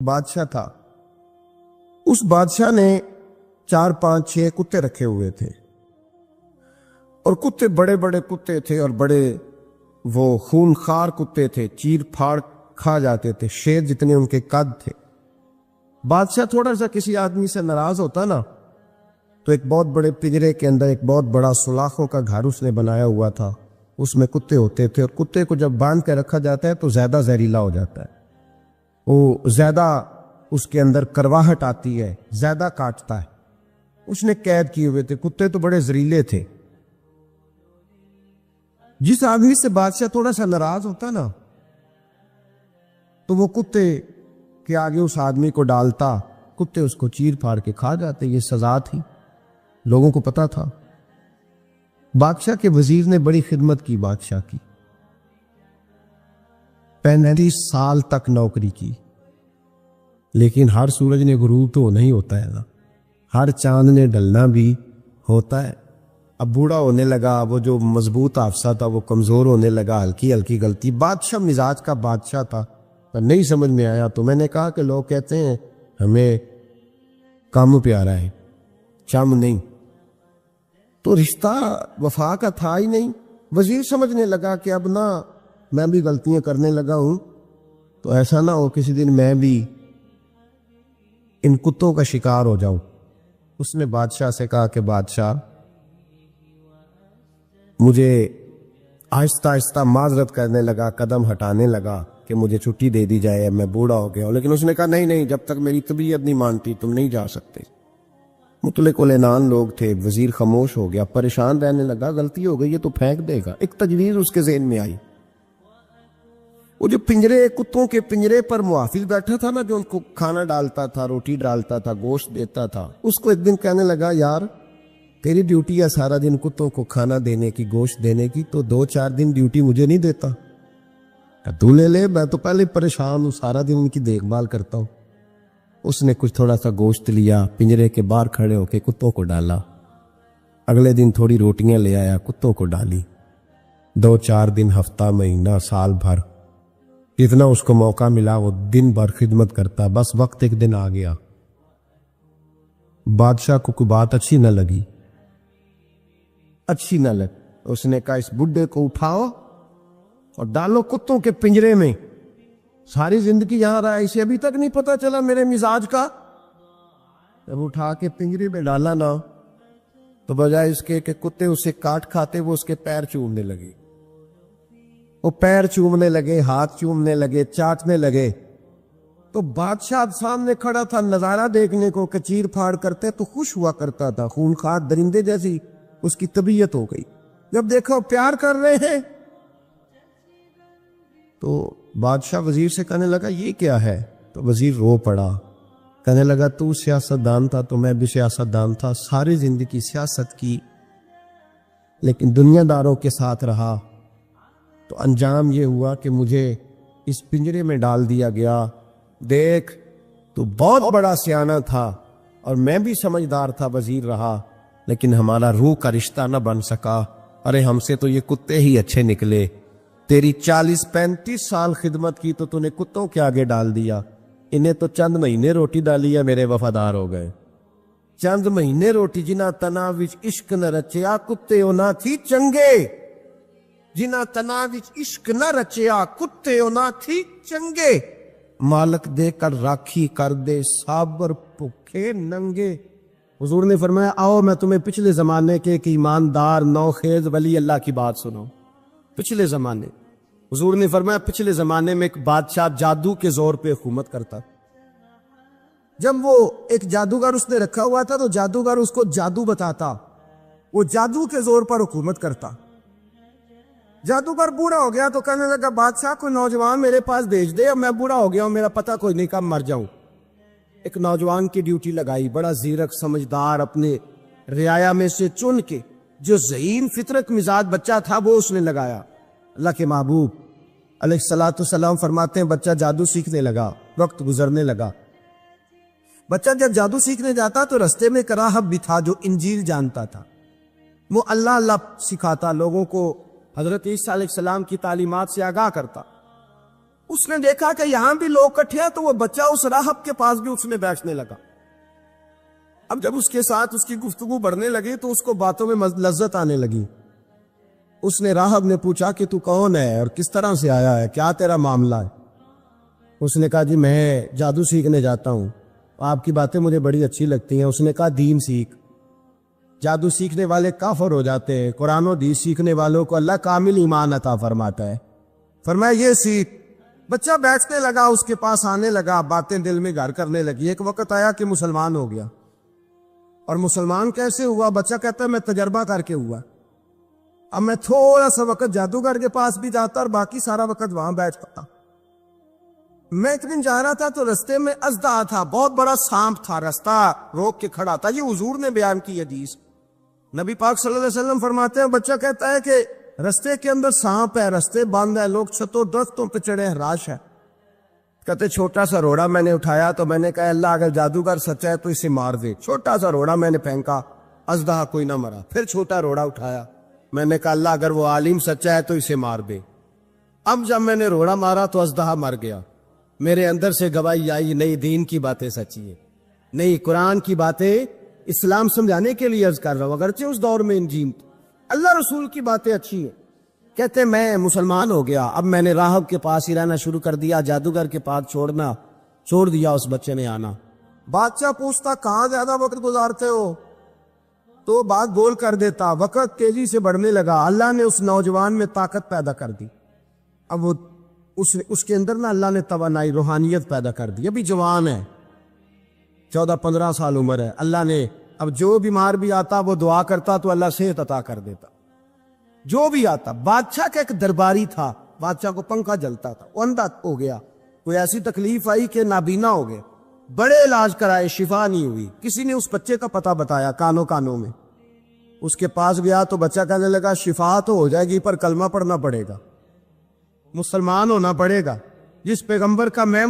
بادشاہ تھا. اس بادشاہ نے 4 5 6 کتے رکھے ہوئے تھے، اور کتے بڑے بڑے کتے تھے، اور بڑے وہ خونخوار کتے تھے، چیر پھاڑ کھا جاتے تھے، شیر جتنے ان کے قد تھے. بادشاہ تھوڑا سا کسی آدمی سے ناراض ہوتا نا، تو ایک بہت بڑے پنجرے کے اندر ایک بہت بڑا سلاخوں کا گھر اس نے بنایا ہوا تھا، اس میں کتے ہوتے تھے. اور کتے کو جب باندھ کے رکھا جاتا ہے تو زیادہ زہریلا ہو جاتا ہے، وہ زیادہ اس کے اندر کرواہٹ آتی ہے، زیادہ کاٹتا ہے. اس نے قید کیے ہوئے تھے. کتے تو بڑے زہریلے تھے. جس آدمی سے بادشاہ تھوڑا سا ناراض ہوتا نا، تو وہ کتے کے آگے اس آدمی کو ڈالتا، کتے اس کو چیر پھاڑ کے کھا جاتے. یہ سزا تھی، لوگوں کو پتا تھا. بادشاہ کے وزیر نے بڑی خدمت کی بادشاہ کی، 35 سال تک نوکری کی. لیکن ہر سورج نے غروب تو نہیں ہوتا ہے نا، ہر چاند نے ڈلنا بھی ہوتا ہے. اب بوڑھا ہونے لگا، وہ جو مضبوط حافظہ تھا وہ کمزور ہونے لگا، ہلکی ہلکی غلطی. بادشاہ مزاج کا بادشاہ تھا، نہیں سمجھ میں آیا. تو میں نے کہا کہ لوگ کہتے ہیں ہمیں کام پیارا ہے، چم نہیں. تو رشتہ وفا کا تھا ہی نہیں. وزیر سمجھنے لگا کہ اب نہ میں بھی غلطیاں کرنے لگا ہوں، تو ایسا نہ ہو کسی دن میں بھی ان کتوں کا شکار ہو جاؤں. اس نے بادشاہ سے کہا کہ بادشاہ، مجھے آہستہ آہستہ معذرت کرنے لگا، قدم ہٹانے لگا کہ مجھے چھٹی دے دی جائے، اب میں بوڑھا ہو گیا ہوں. لیکن اس نے کہا نہیں نہیں، جب تک میری طبیعت نہیں مانتی تم نہیں جا سکتے. مطلق العنان لوگ تھے. وزیر خاموش ہو گیا، پریشان رہنے لگا. غلطی ہو گئی یہ تو پھینک دے گا. ایک تجویز اس کے ذہن میں آئی. وہ جو پنجرے، کتوں کے پنجرے پر محافظ بیٹھا تھا نا، جو ان کو کھانا ڈالتا تھا، روٹی ڈالتا تھا، گوشت دیتا تھا، اس کو ایک دن کہنے لگا یار تیری ڈیوٹی ہے سارا دن کتوں کو کھانا دینے کی، گوشت دینے کی، تو 2 4 دن ڈیوٹی مجھے نہیں دیتا؟ تو لے لے، میں تو پہلے پریشان ہوں، سارا دن ان کی دیکھ بھال کرتا ہوں. اس نے کچھ تھوڑا سا گوشت لیا، پنجرے کے باہر کھڑے ہو کے کتوں کو ڈالا. اگلے دن تھوڑی روٹیاں لے آیا، کتوں کو ڈالی. 2 4 دن، ہفتہ، مہینہ، سال بھر، جتنا اس کو موقع ملا وہ دن بھر خدمت کرتا. بس وقت ایک دن آ گیا، بادشاہ کو کوئی بات اچھی نہ لگی. اس نے کہا اس بڈھے کو اٹھاؤ اور ڈالو کتوں کے پنجرے میں. ساری زندگی یہاں رہا، اسے ابھی تک نہیں پتا چلا میرے مزاج کا. جب اٹھا کے پنجرے میں ڈالا نا، تو بجائے اس کے کہ کتے اسے کاٹ کھاتے، وہ اس کے پیر چومنے لگے. وہ پیر چومنے لگے، ہاتھ چومنے لگے، چاٹنے لگے. تو بادشاہ سامنے کھڑا تھا نظارہ دیکھنے کو کہ چیر پھاڑ کرتے تو خوش ہوا کرتا تھا، خونخوار درندے جیسی اس کی طبیعت ہو گئی. جب دیکھو پیار کر رہے ہیں، تو بادشاہ وزیر سے کہنے لگا یہ کیا ہے؟ تو وزیر رو پڑا، کہنے لگا تو سیاستدان تھا تو میں بھی سیاستدان تھا، ساری زندگی سیاست کی، لیکن دنیا داروں کے ساتھ رہا، تو انجام یہ ہوا کہ مجھے اس پنجرے میں ڈال دیا گیا. دیکھ تو بہت بڑا سیانہ تھا اور میں بھی سمجھدار تھا، وزیر رہا، لیکن ہمارا روح کا رشتہ نہ بن سکا. ارے ہم سے تو یہ کتے ہی اچھے نکلے. تیری 40 35 سال خدمت کی تو تو نے کتوں کے آگے ڈال دیا. انہیں تو چند مہینے روٹی ڈالی ہے، میرے وفادار ہو گئے. چند مہینے روٹی، جنہ تنا وچ عشق نہ رچیا کتے نہ تھی چنگے. جنہ تنا وچ عشق نہ رچیا کتے نہ تھی چنگے. مالک دے کر راکھی کر دے صابر بھوکے ننگے. حضور نے فرمایا آؤ میں تمہیں پچھلے زمانے کے ایک ایماندار نوخیز ولی اللہ کی بات سنو. پچھلے زمانے، حضور نے فرمایا پچھلے زمانے میں ایک بادشاہ جادو کے زور پہ حکومت کرتا. جب وہ ایک جادوگر اس نے رکھا ہوا تھا تو جادوگر اس کو جادو بتاتا، وہ جادو کے زور پر حکومت کرتا. جادوگر بوڑھا ہو گیا تو کہنے لگا بادشاہ کو نوجوان میرے پاس بھیج دے، اب میں بوڑھا ہو گیا ہوں، میرا پتہ کوئی نہیں کب مر جاؤں. ایک نوجوان کی ڈیوٹی لگائی، بڑا زیرک سمجھدار، اپنے رعایا میں سے چن کے جو ذہین فطرت مزاج بچہ تھا وہ اس نے لگایا. اللہ کے محبوب علیہ الصلوۃ والسلام فرماتے ہیں بچہ جادو سیکھنے لگا، وقت گزرنے لگا. بچہ جب جادو سیکھنے جاتا تو رستے میں ایک راہب بھی تھا جو انجیل جانتا تھا. وہ اللہ اللہ سکھاتا، لوگوں کو حضرت عیسیٰ علیہ السلام کی تعلیمات سے آگاہ کرتا. اس نے دیکھا کہ یہاں بھی لوگ کٹھے ہیں، تو وہ بچہ اس راہب کے پاس بھی اس میں بیٹھنے لگا۔ اب جب اس کے ساتھ اس کی گفتگو بڑھنے لگی تو اس کو باتوں میں لذت آنے لگی۔ اس نے راہب نے پوچھا کہ تو کون ہے اور کس طرح سے آیا ہے، کیا تیرا معاملہ ہے؟ اس نے کہا جی میں جادو سیکھنے جاتا ہوں، آپ کی باتیں مجھے بڑی اچھی لگتی ہیں۔ اس نے کہا دین سیکھ، جادو سیکھنے والے کافر ہو جاتے ہیں، قرآن و حدیث سیکھنے والوں کو اللہ کامل ایمان عطا فرماتا ہے۔ فرمایا یہ سیکھ۔ بچہ بیٹھنے لگا، اس کے پاس آنے لگا، باتیں دل میں گھر کرنے لگی۔ ایک وقت آیا کہ مسلمان ہو گیا۔ اور مسلمان کیسے ہوا؟ بچہ کہتا ہے میں تجربہ کر کے ہوا۔ اب میں تھوڑا سا وقت جادوگر کے پاس بھی جاتا اور باقی سارا وقت وہاں بیٹھتا۔ میں ایک دن جا رہا تھا تو رستے میں اژدہا تھا، بہت بڑا سانپ تھا، رستہ روک کے کھڑا تھا۔ یہ حضور نے بیان کی حدیث۔ نبی پاک صلی اللہ علیہ وسلم فرماتے ہیں، بچہ کہتا ہے کہ رستے کے اندر سانپ ہے، رستے بند ہے، لوگ چھتوں درختوں پہ چڑھے ہیں، راش ہے۔ کہتے چھوٹا سا روڑا میں نے اٹھایا تو میں نے کہا اللہ اگر جادوگر سچا ہے تو اسے مار دے۔ چھوٹا سا روڑا میں نے پھینکا، اژدہا کوئی نہ مرا۔ پھر چھوٹا روڑا اٹھایا، میں نے کہا اللہ اگر وہ عالم سچا ہے تو اسے مار دے۔ اب جب میں نے روڑا مارا تو اژدہا مر گیا۔ میرے اندر سے گواہی آئی، نئی دین کی باتیں سچی ہیں، نئی قرآن کی باتیں اسلام سمجھانے کے لیے عرض کر رہا ہوں۔ اگرچہ اس دور میں انجیل اللہ رسول کی باتیں اچھی ہیں۔ کہتے میں مسلمان ہو گیا، اب میں نے راہب کے پاس ہی رہنا شروع کر دیا، جادوگر کے پاس چھوڑ دیا اس بچے نے آنا۔ بادشاہ پوچھتا کہاں زیادہ وقت گزارتے ہو؟ تو بات گول کر دیتا۔ وقت تیزی سے بڑھنے لگا، اللہ نے اس نوجوان میں طاقت پیدا کر دی۔ اب وہ اس کے اندر نا اللہ نے توانائی روحانیت پیدا کر دی۔ ابھی جوان ہے، 14-15 سال عمر ہے۔ اللہ نے اب جو بیمار بھی آتا وہ دعا کرتا تو اللہ صحت عطا کر دیتا، جو بھی آتا۔ بادشاہ کا ایک درباری تھا، بادشاہ کو پنکھا جلتا تھا، وہ اندھا ہو گیا، کوئی ایسی تکلیف آئی کہ نابینا ہو گئے، بڑے علاج کرائے، شفا نہیں ہوئی۔ کسی نے اس بچے کا پتہ بتایا کانوں میں، اس کے پاس گیا تو بچہ کہنے لگا شفا تو ہو جائے گی پر کلمہ پڑھنا پڑے گا، مسلمان ہونا پڑے گا، جس پیغمبر کا میں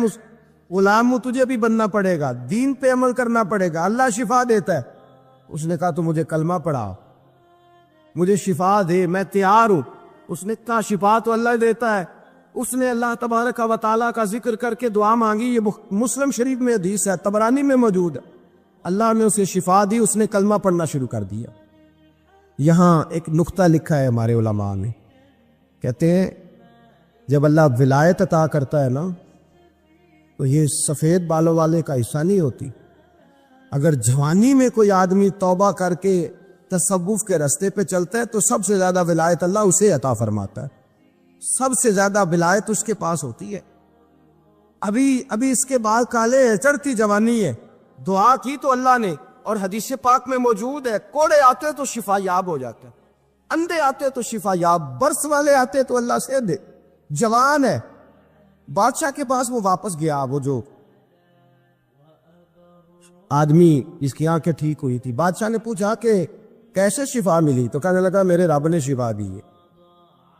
غلام ہوں تجھے بھی بننا پڑے گا، دین پہ عمل کرنا پڑے گا، اللہ شفا دیتا ہے۔ اس نے کہا تو مجھے کلمہ پڑھا، مجھے شفا دے، میں تیار ہوں۔ اس نے کہا شفا تو اللہ دیتا ہے۔ اس نے اللہ تبارک و تعالیٰ کا ذکر کر کے دعا مانگی، یہ مسلم شریف میں حدیث ہے، طبرانی میں موجود ہے۔ اللہ نے اسے شفا دی، اس نے کلمہ پڑھنا شروع کر دیا۔ یہاں ایک نقطہ لکھا ہے ہمارے علماء نے، کہتے ہیں جب اللہ ولایت عطا کرتا ہے نا تو یہ سفید بالوں والے کا حصہ نہیں ہوتی۔ اگر جوانی میں کوئی آدمی توبہ کر کے تصوف کے رستے پہ چلتا ہے تو سب سے زیادہ ولایت اللہ اسے عطا فرماتا ہے، سب سے زیادہ ولایت اس کے پاس ہوتی ہے۔ ابھی اس کے بال کالے ہیں، چڑھتی جوانی ہے، دعا کی تو اللہ نے، اور حدیث پاک میں موجود ہے، کوڑے آتے تو شفا یاب ہو جاتے ہیں، اندھے آتے تو شفا یاب، برس والے آتے تو اللہ سے دے۔ جوان ہے، بادشاہ کے پاس وہ واپس گیا، وہ جو آدمی جس کی آنکھیں ٹھیک ہوئی تھی۔ بادشاہ نے پوچھا کہ کیسے شفا ملی؟ تو کہنے لگا میرے رب نے شفا دی ہے۔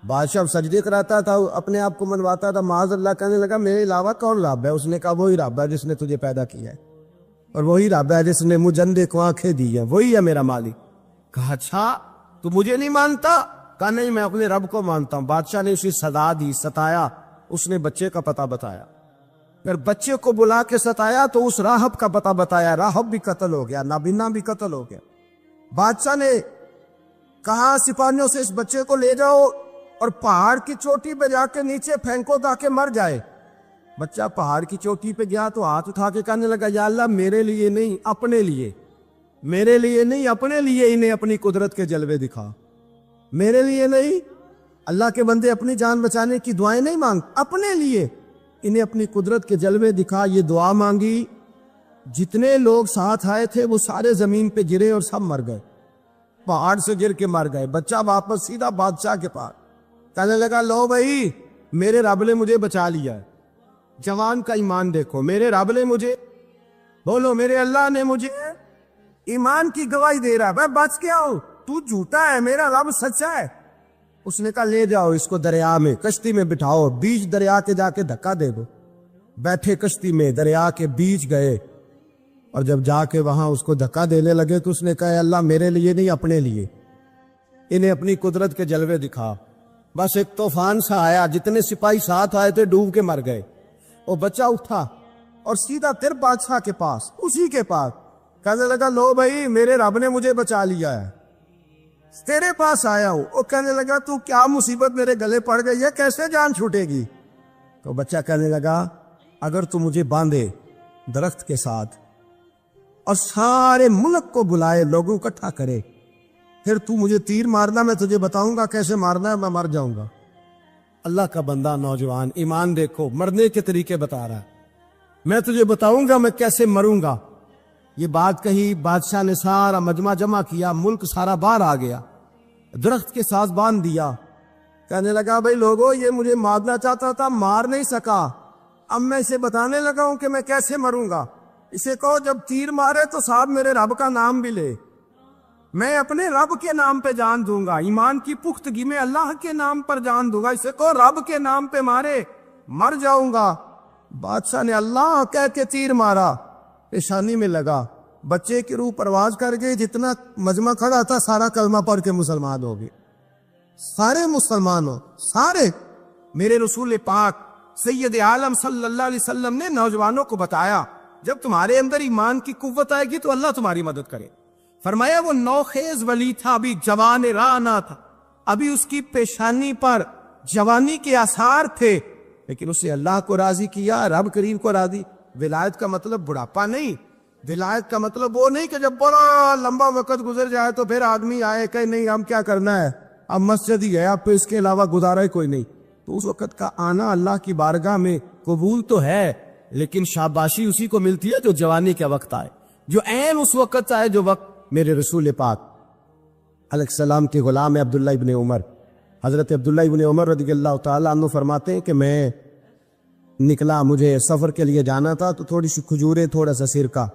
بادشاہ سجدے کراتا تھا، اپنے آپ کو منواتا تھا، معاذ اللہ، کہنے لگا میرے علاوہ کون رب ہے؟ اس نے کہا وہی رب ہے جس نے تجھے پیدا کیا ہے، اور وہی رب ہے جس نے مجھ اندھے کو آنکھیں دی ہیں، وہی ہے میرا مالک۔ کہا اچھا تو مجھے نہیں مانتا؟ کہا نہیں میں اپنے رب کو مانتا ہوں۔ بادشاہ نے اسے سزا دی، ستایا، اس نے بچے کا پتہ بتایا۔ اگر بچے کو بلا کے ستایا تو اس راہب کا پتہ بتایا، راہب بھی قتل ہو گیا، نابینا بھی قتل ہو گیا۔ بادشاہ نے کہا سپاہیوں سے اس بچے کو لے جاؤ اور پہاڑ کی چوٹی پہ جا کے نیچے پھینکو تاکہ مر جائے۔ بچہ پہاڑ کی چوٹی پہ گیا تو ہاتھ اٹھا کے کہنے لگا یا اللہ میرے لیے نہیں اپنے لیے، میرے لیے نہیں اپنے لیے انہیں اپنی قدرت کے جلوے دکھا، میرے لیے نہیں۔ اللہ کے بندے اپنی جان بچانے کی دعائیں نہیں مانگ، اپنے لیے انہیں اپنی قدرت کے جلوے دکھا۔ یہ دعا مانگی، جتنے لوگ ساتھ آئے تھے وہ سارے زمین پہ گرے اور سب مر گئے، پہاڑ سے گر کے مر گئے۔ بچہ واپس سیدھا بادشاہ کے پاس کہنے لگا لو بھائی میرے رب نے مجھے بچا لیا ہے۔ جوان کا ایمان دیکھو، میرے رب نے مجھے، بولو میرے اللہ نے مجھے ایمان کی گواہی دے رہا ہے، میں بچ گیا ہوں، تو جھوٹا ہے، میرا رب سچا ہے۔ اس نے کہا لے جاؤ اس کو دریا میں، کشتی میں بٹھاؤ، بیچ دریا کے جا کے دھکا دے دو۔ بیٹھے کشتی میں، دریا کے بیچ گئے، اور جب جا کے وہاں اس کو دھکا دینے لگے تو اس نے کہا اللہ میرے لیے نہیں اپنے لیے انہیں اپنی قدرت کے جلوے دکھا۔ بس ایک طوفان سا آیا، جتنے سپاہی ساتھ آئے تھے ڈوب کے مر گئے۔ وہ بچہ اٹھا اور سیدھا تر بادشاہ کے پاس، اسی کے پاس کہنے لگا لو بھائی میرے رب نے مجھے بچا لیا ہے، تیرے پاس آیا ہوں۔ وہ کہنے لگا تو کیا مصیبت میرے گلے پڑ گئی ہے، کیسے جان چھوٹے گی؟ تو بچہ کہنے لگا اگر تو مجھے باندھے درخت کے ساتھ اور سارے ملک کو بلائے، لوگوں اکٹھا کرے، پھر تو مجھے تیر مارنا، میں تجھے بتاؤں گا کیسے مارنا ہے، میں مر جاؤں گا۔ اللہ کا بندہ نوجوان ایمان دیکھو، مرنے کے طریقے بتا رہا ہے، میں تجھے بتاؤں گا میں کیسے مروں گا۔ یہ بات کہی، بادشاہ نے سارا مجمع جمع کیا، ملک سارا باہر آ گیا، درخت کے ساتھ باندھ دیا۔ کہنے لگا بھائی لوگوں یہ مجھے مارنا چاہتا تھا، مار نہیں سکا، اب میں اسے بتانے لگا ہوں کہ میں کیسے مروں گا۔ اسے کہو جب تیر مارے تو ساتھ میرے رب کا نام بھی لے، میں اپنے رب کے نام پہ جان دوں گا، ایمان کی پختگی میں اللہ کے نام پر جان دوں گا، اسے کہو رب کے نام پہ مارے، مر جاؤں گا۔ بادشاہ نے اللہ کہہ کے تیر مارا، پیشانی میں لگا، بچے کی روح پرواز کر گئی، جتنا مجمع کھڑا تھا سارا کلمہ پڑھ کے مسلمان ہو گئے، سارے مسلمان ہو سارے۔ میرے رسول پاک سید عالم صلی اللہ علیہ وسلم نے نوجوانوں کو بتایا جب تمہارے اندر ایمان کی قوت آئے گی تو اللہ تمہاری مدد کرے۔ فرمایا وہ نوخیز ولی تھا، ابھی جوان رانا تھا، ابھی اس کی پیشانی پر جوانی کے آثار تھے، لیکن اسے اللہ کو راضی کیا، رب کریم کو راضی۔ ولایت کا مطلب بڑھاپا نہیں، ولایت کا مطلب وہ نہیں کہ جب بڑا لمبا وقت گزر جائے تو پھر آدمی آئے کہ نہیں ہم کیا کرنا ہے، اب مسجد ہی ہے، اب پہ اس کے علاوہ گزارا ہی کوئی نہیں۔ تو اس وقت کا آنا اللہ کی بارگاہ میں قبول تو ہے، لیکن شاباشی اسی کو ملتی ہے جو جوانی کے وقت آئے، جو عین اس وقت آئے جو وقت میرے رسول پاک علیہ السلام کے غلام عبداللہ ابن عمر، حضرت عبداللہ ابن عمر رضی اللہ تعالیٰ عنہ فرماتے ہیں کہ میں نکلا، مجھے سفر کے لیے جانا تھا، تو تھوڑی سی کھجوریں، تھوڑا سا سرکہ،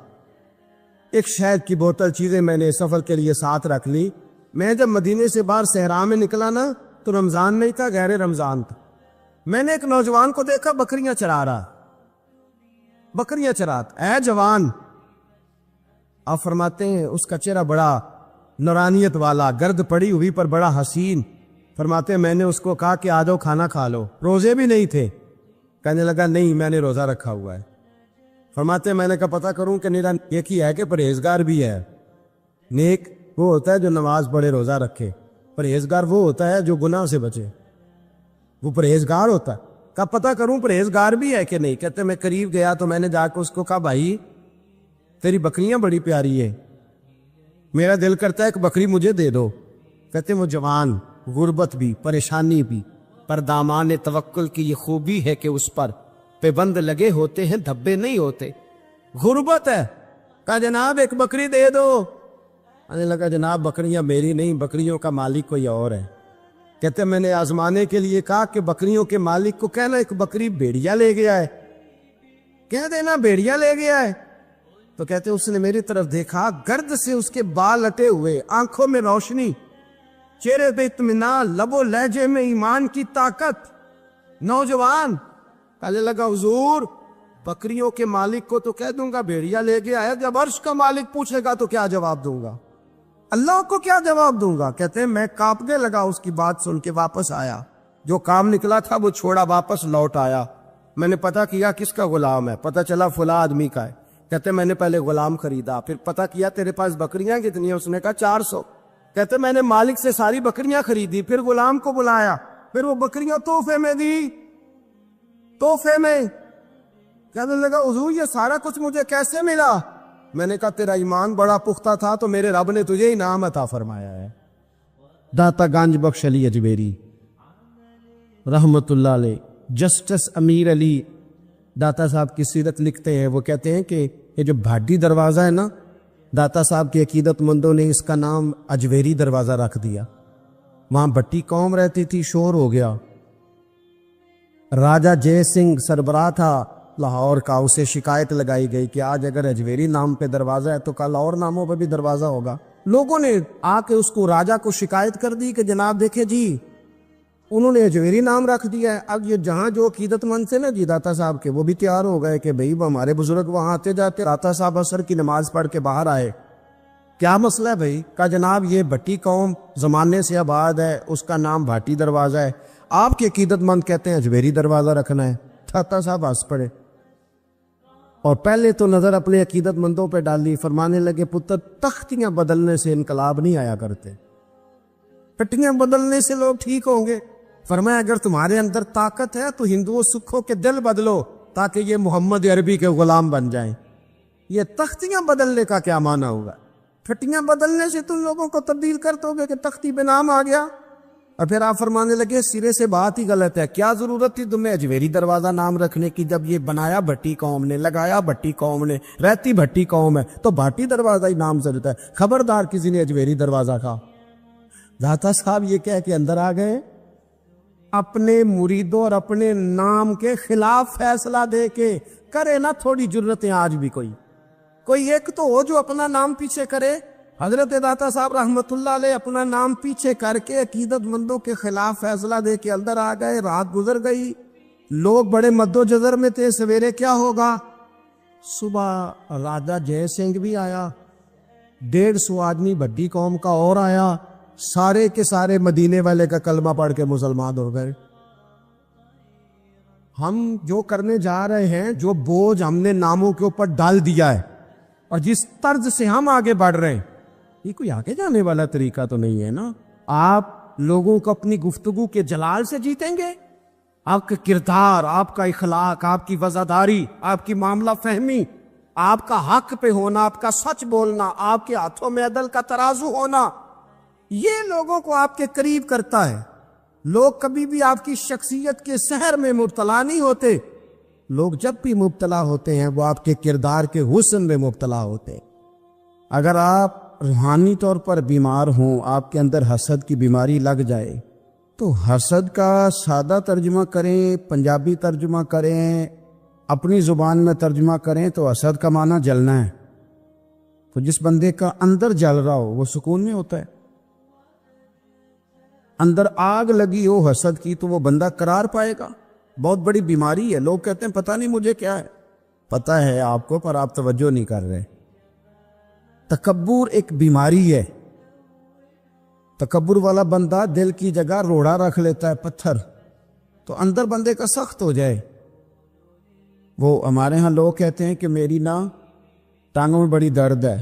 ایک شہد کی بوتل، چیزیں میں نے سفر کے لیے ساتھ رکھ لی۔ میں جب مدینے سے باہر صحرا میں نکلا نا تو رمضان نہیں تھا، غیر رمضان تھا، میں نے ایک نوجوان کو دیکھا بکریاں چرا رہا، بکریاں چراتا، اے جوان، آپ فرماتے ہیں اس کا چہرہ بڑا نورانیت والا، گرد پڑی ہوئی پر بڑا حسین۔ فرماتے ہیں میں نے اس کو کہا کہ آ جاؤ کھانا کھا لو، روزے بھی نہیں تھے۔ کہنے لگا نہیں میں نے روزہ رکھا ہوا ہے۔ فرماتے ہیں میں نے کہا پتہ کروں کہ نیرا نیک ہی ہے کہ پرہیزگار بھی ہے؟ نیک وہ ہوتا ہے جو نماز پڑھے روزہ رکھے، پرہیزگار وہ ہوتا ہے جو گناہ سے بچے، وہ پرہیزگار ہوتا ہے۔ کہا پتہ کروں پرہیزگار بھی ہے کہ نہیں؟ کہتے میں قریب گیا تو میں نے جا کے اس کو کہا بھائی تیری بکریاں بڑی پیاری ہے، میرا دل کرتا ہے کہ بکری مجھے دے دو۔ کہتے وہ جوان، غربت بھی، پریشانی بھی، پر دامان توکل کی یہ خوبی ہے کہ اس پر پابند لگے ہوتے ہیں، دھبے نہیں ہوتے۔ غربت ہے، کہا جناب ایک بکری دے دو۔ کہنے لگا جناب بکریاں میری نہیں، بکریوں کا مالک کوئی اور ہے۔ کہتے میں نے آزمانے کے لیے کہا کہ بکریوں کے مالک کو کہنا ایک بکری بھیڑیا لے گیا ہے، کہہ دینا بھیڑیا لے گیا ہے۔ تو کہتے اس نے میری طرف دیکھا، گرد سے اس کے بال اٹے ہوئے، آنکھوں میں روشنی، چہرے پہ اطمینان، لب و لہجے میں ایمان کی طاقت، نوجوان۔ کہنے لگا حضور بکریوں کے مالک کو تو کہہ دوں گا بھیڑیا لے گیا ہے، جب عرش کا مالک پوچھے گا تو کیا جواب دوں گا، اللہ کو کیا جواب دوں گا؟ کہتے ہیں میں کانپنے لگا اس کی بات سن کے، واپس آیا، جو کام نکلا تھا وہ چھوڑا، واپس لوٹ آیا۔ میں نے پتہ کیا کس کا غلام ہے، پتہ چلا فلاں آدمی کا ہے۔ کہتے میں نے پہلے غلام خریدا، پھر پتہ کیا تیرے پاس بکریاں کتنی ہیں؟ اس نے کہا 400۔ کہتے میں نے مالک سے ساری بکریاں خریدی، پھر غلام کو بلایا، پھر وہ بکریاں تحفے میں دی، تحفے میں۔ کہنے لگا حضور یہ سارا کچھ مجھے کیسے ملا؟ میں نے کہا تیرا ایمان بڑا پختہ تھا تو میرے رب نے تجھے انعام عطا فرمایا ہے۔ داتا گنج بخش علی اجمیری رحمت اللہ علیہ، جسٹس امیر علی داتا صاحب کی سیرت لکھتے ہیں، وہ کہتے ہیں کہ یہ جو بھاٹی دروازہ ہے نا، داتا صاحب کے عقیدت مندوں نے اس کا نام اجویری دروازہ رکھ دیا۔ وہاں بھٹی قوم رہتی تھی، شور ہو گیا۔ راجہ جے سنگھ سربراہ تھا لاہور کا، اسے شکایت لگائی گئی کہ آج اگر اجویری نام پہ دروازہ ہے تو کل اور ناموں پہ بھی دروازہ ہوگا۔ لوگوں نے آ کے اس کو راجہ کو شکایت کر دی کہ جناب دیکھیں جی انہوں نے اجویری نام رکھ دیا ہے۔ اب یہ جہاں جو عقیدت مند تھے نا جی داتا صاحب کے، وہ بھی تیار ہو گئے کہ بھئی ہمارے بزرگ وہاں آتے جاتے، داتا صاحب عصر کی نماز پڑھ کے باہر آئے، کیا مسئلہ ہے بھئی؟ کہا جناب یہ بھٹی قوم زمانے سے آباد ہے، اس کا نام بھاٹی دروازہ ہے، آپ کے عقیدت مند کہتے ہیں اجمیری دروازہ رکھنا ہے. تھاتا صاحب ہنس پڑے اور پہلے تو نظر اپنے عقیدت مندوں پہ ڈالی. فرمانے لگے پتر تختیاں بدلنے سے انقلاب نہیں آیا کرتے, پٹیاں بدلنے سے لوگ ٹھیک ہوں گے. فرمایا اگر تمہارے اندر طاقت ہے تو ہندوؤں سکھوں کے دل بدلو تاکہ یہ محمد عربی کے غلام بن جائیں. یہ تختیاں بدلنے کا کیا معنی ہوگا؟ پھٹیاں بدلنے سے تم لوگوں کو تبدیل کر دو گے کہ تختی بے نام آ گیا. اور پھر آپ فرمانے لگے سرے سے بات ہی غلط ہے. کیا ضرورت تھی تمہیں اجمیری دروازہ نام رکھنے کی جب یہ بنایا بھٹی قوم نے, لگایا بھٹی قوم نے, رہتی بھٹی قوم ہے, تو بھٹی دروازہ ہی نام ضرورت ہے. خبردار کسی نے اجمیری دروازہ کہا. داتا صاحب یہ کہہ کے اندر آ گئے, اپنے مریدوں اور اپنے نام کے خلاف فیصلہ دے کے. کرے نا تھوڑی جرتیں آج بھی کوئی ایک تو ہو جو اپنا نام پیچھے کرے. حضرت داتا صاحب رحمت اللہ علیہ اپنا نام پیچھے کر کے عقیدت مندوں کے خلاف فیصلہ دے کے اندر آ گئے. رات گزر گئی, لوگ بڑے مد و جزر میں تھے. سویرے کیا ہوگا؟ صبح راجہ جے سنگھ بھی آیا, 150 آدمی بھٹی قوم کا اور آیا, سارے کے سارے مدینے والے کا کلمہ پڑھ کے مسلمان ہو گئے. ہم جو کرنے جا رہے ہیں, جو بوجھ ہم نے ناموں کے اوپر ڈال دیا ہے اور جس طرز سے ہم آگے بڑھ رہے ہیں, یہ کوئی آگے جانے والا طریقہ تو نہیں ہے نا. آپ لوگوں کو اپنی گفتگو کے جلال سے جیتیں گے. آپ کا کردار, آپ کا اخلاق, آپ کی وفاداری, آپ کی معاملہ فہمی, آپ کا حق پہ ہونا, آپ کا سچ بولنا, آپ کے ہاتھوں میں عدل کا ترازو ہونا, یہ لوگوں کو آپ کے قریب کرتا ہے. لوگ کبھی بھی آپ کی شخصیت کے سحر میں مبتلا نہیں ہوتے. لوگ جب بھی مبتلا ہوتے ہیں وہ آپ کے کردار کے حسن میں مبتلا ہوتے ہیں. اگر آپ روحانی طور پر بیمار ہوں, آپ کے اندر حسد کی بیماری لگ جائے, تو حسد کا سادہ ترجمہ کریں, پنجابی ترجمہ کریں, اپنی زبان میں ترجمہ کریں تو حسد کا معنی جلنا ہے. تو جس بندے کا اندر جل رہا ہو وہ سکون میں ہوتا ہے. اندر آگ لگی ہو حسد کی تو وہ بندہ قرار پائے گا. بہت بڑی بیماری ہے. لوگ کہتے ہیں پتہ نہیں مجھے کیا ہے. پتہ ہے آپ کو, پر آپ توجہ نہیں کر رہے. تکبر ایک بیماری ہے. تکبر والا بندہ دل کی جگہ روڑا رکھ لیتا ہے, پتھر, تو اندر بندے کا سخت ہو جائے. وہ ہمارے ہاں لوگ کہتے ہیں کہ میری نا ٹانگوں میں بڑی درد ہے,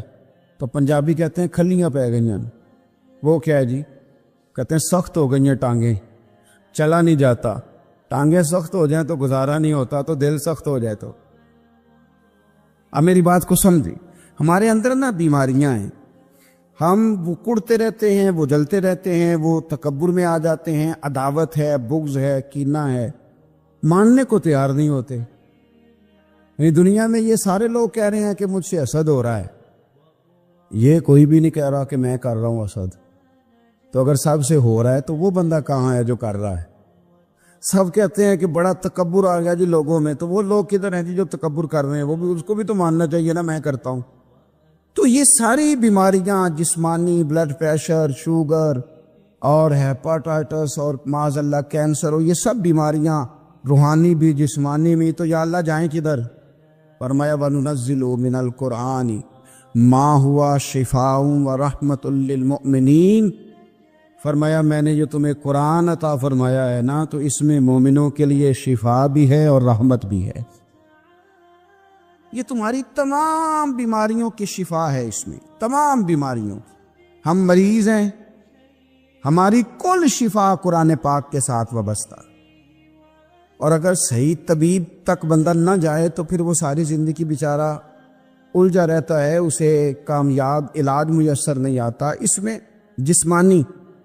تو پنجابی کہتے ہیں کھلیاں پہ گئی ہیں. وہ کیا ہے جی؟ کہتے ہیں سخت ہو گئی ہیں ٹانگیں, چلا نہیں جاتا. ٹانگیں سخت ہو جائیں تو گزارا نہیں ہوتا, تو دل سخت ہو جائے تو. اب میری بات کو سمجھیں. ہمارے اندر نا بیماریاں ہیں, ہم وہ کڑتے رہتے ہیں, وہ جلتے رہتے ہیں, وہ تکبر میں آ جاتے ہیں. عداوت ہے, بغض ہے, کینہ ہے, ماننے کو تیار نہیں ہوتے. دنیا میں یہ سارے لوگ کہہ رہے ہیں کہ مجھ سے حسد ہو رہا ہے, یہ کوئی بھی نہیں کہہ رہا کہ میں کر رہا ہوں حسد. تو اگر سب سے ہو رہا ہے تو وہ بندہ کہاں ہے جو کر رہا ہے؟ سب کہتے ہیں کہ بڑا تکبر آ گیا جی لوگوں میں, تو وہ لوگ کدھر ہیں جی جو تکبر کر رہے ہیں؟ وہ بھی, اس کو بھی تو ماننا چاہیے نا میں کرتا ہوں. تو یہ ساری بیماریاں, جسمانی, بلڈ پریشر, شوگر اور ہیپاٹائٹس اور معاذ اللہ کینسر, اور یہ سب بیماریاں روحانی بھی جسمانی بھی, تو یا اللہ جائیں کدھر؟ فرمایا وَنُنَزِّلُ مِنَ الْقُرْآنِ مَا هُوَ شِفَاءٌ وَرَحْمَةٌ لِّلْمُؤْمِنِينَ. فرمایا میں نے جو تمہیں قرآن عطا فرمایا ہے نا, تو اس میں مومنوں کے لیے شفا بھی ہے اور رحمت بھی ہے. یہ تمہاری تمام بیماریوں کی شفا ہے اس میں, تمام بیماریوں. ہم مریض ہیں, ہماری کل شفا قرآن پاک کے ساتھ وابستہ. اور اگر صحیح طبیب تک بندہ نہ جائے تو پھر وہ ساری زندگی بیچارہ الجھا رہتا ہے, اسے کامیاب علاج میسر نہیں آتا. اس میں جسمانی,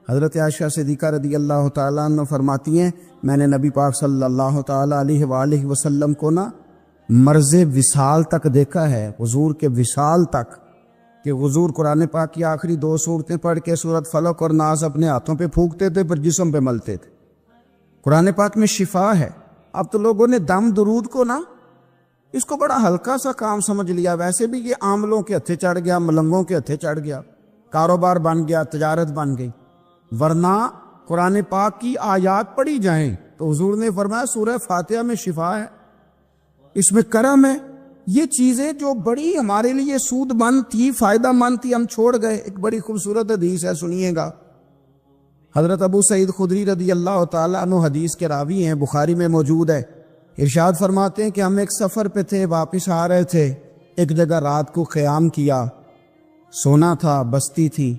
حضرت عائشہ صدیقہ رضی اللہ تعالیٰ عنہ فرماتی ہیں میں نے نبی پاک صلی اللہ تعالیٰ علیہ وآلہ وسلم کو نا مرض وصال تک دیکھا ہے, حضور کے وصال تک, کہ حضور قرآن پاک کی آخری 2 سورتیں پڑھ کے سورت فلق اور ناس اپنے ہاتھوں پہ پھونکتے تھے, پھر جسم پہ ملتے تھے. قرآن پاک میں شفا ہے. اب تو لوگوں نے دم درود کو نا اس کو بڑا ہلکا سا کام سمجھ لیا. ویسے بھی یہ عاملوں کے ہتھے چڑھ گیا, ملنگوں کے ہتھے چڑھ گیا, کاروبار بن گیا, تجارت بن گئی. ورنہ قرآن پاک کی آیات پڑھی جائیں تو حضور نے فرمایا سورہ فاتحہ میں شفا ہے, اس میں کرم ہے. یہ چیزیں جو بڑی ہمارے لیے سود مند تھی, فائدہ مند تھی, ہم چھوڑ گئے. ایک بڑی خوبصورت حدیث ہے, سنیے گا. حضرت ابو سعید خدری رضی اللہ تعالیٰ عنہ حدیث کے راوی ہیں، بخاری میں موجود ہے، ارشاد فرماتے ہیں کہ ہم ایک سفر پہ تھے، واپس آ رہے تھے، ایک جگہ رات کو قیام کیا، سونا تھا، بستی تھی،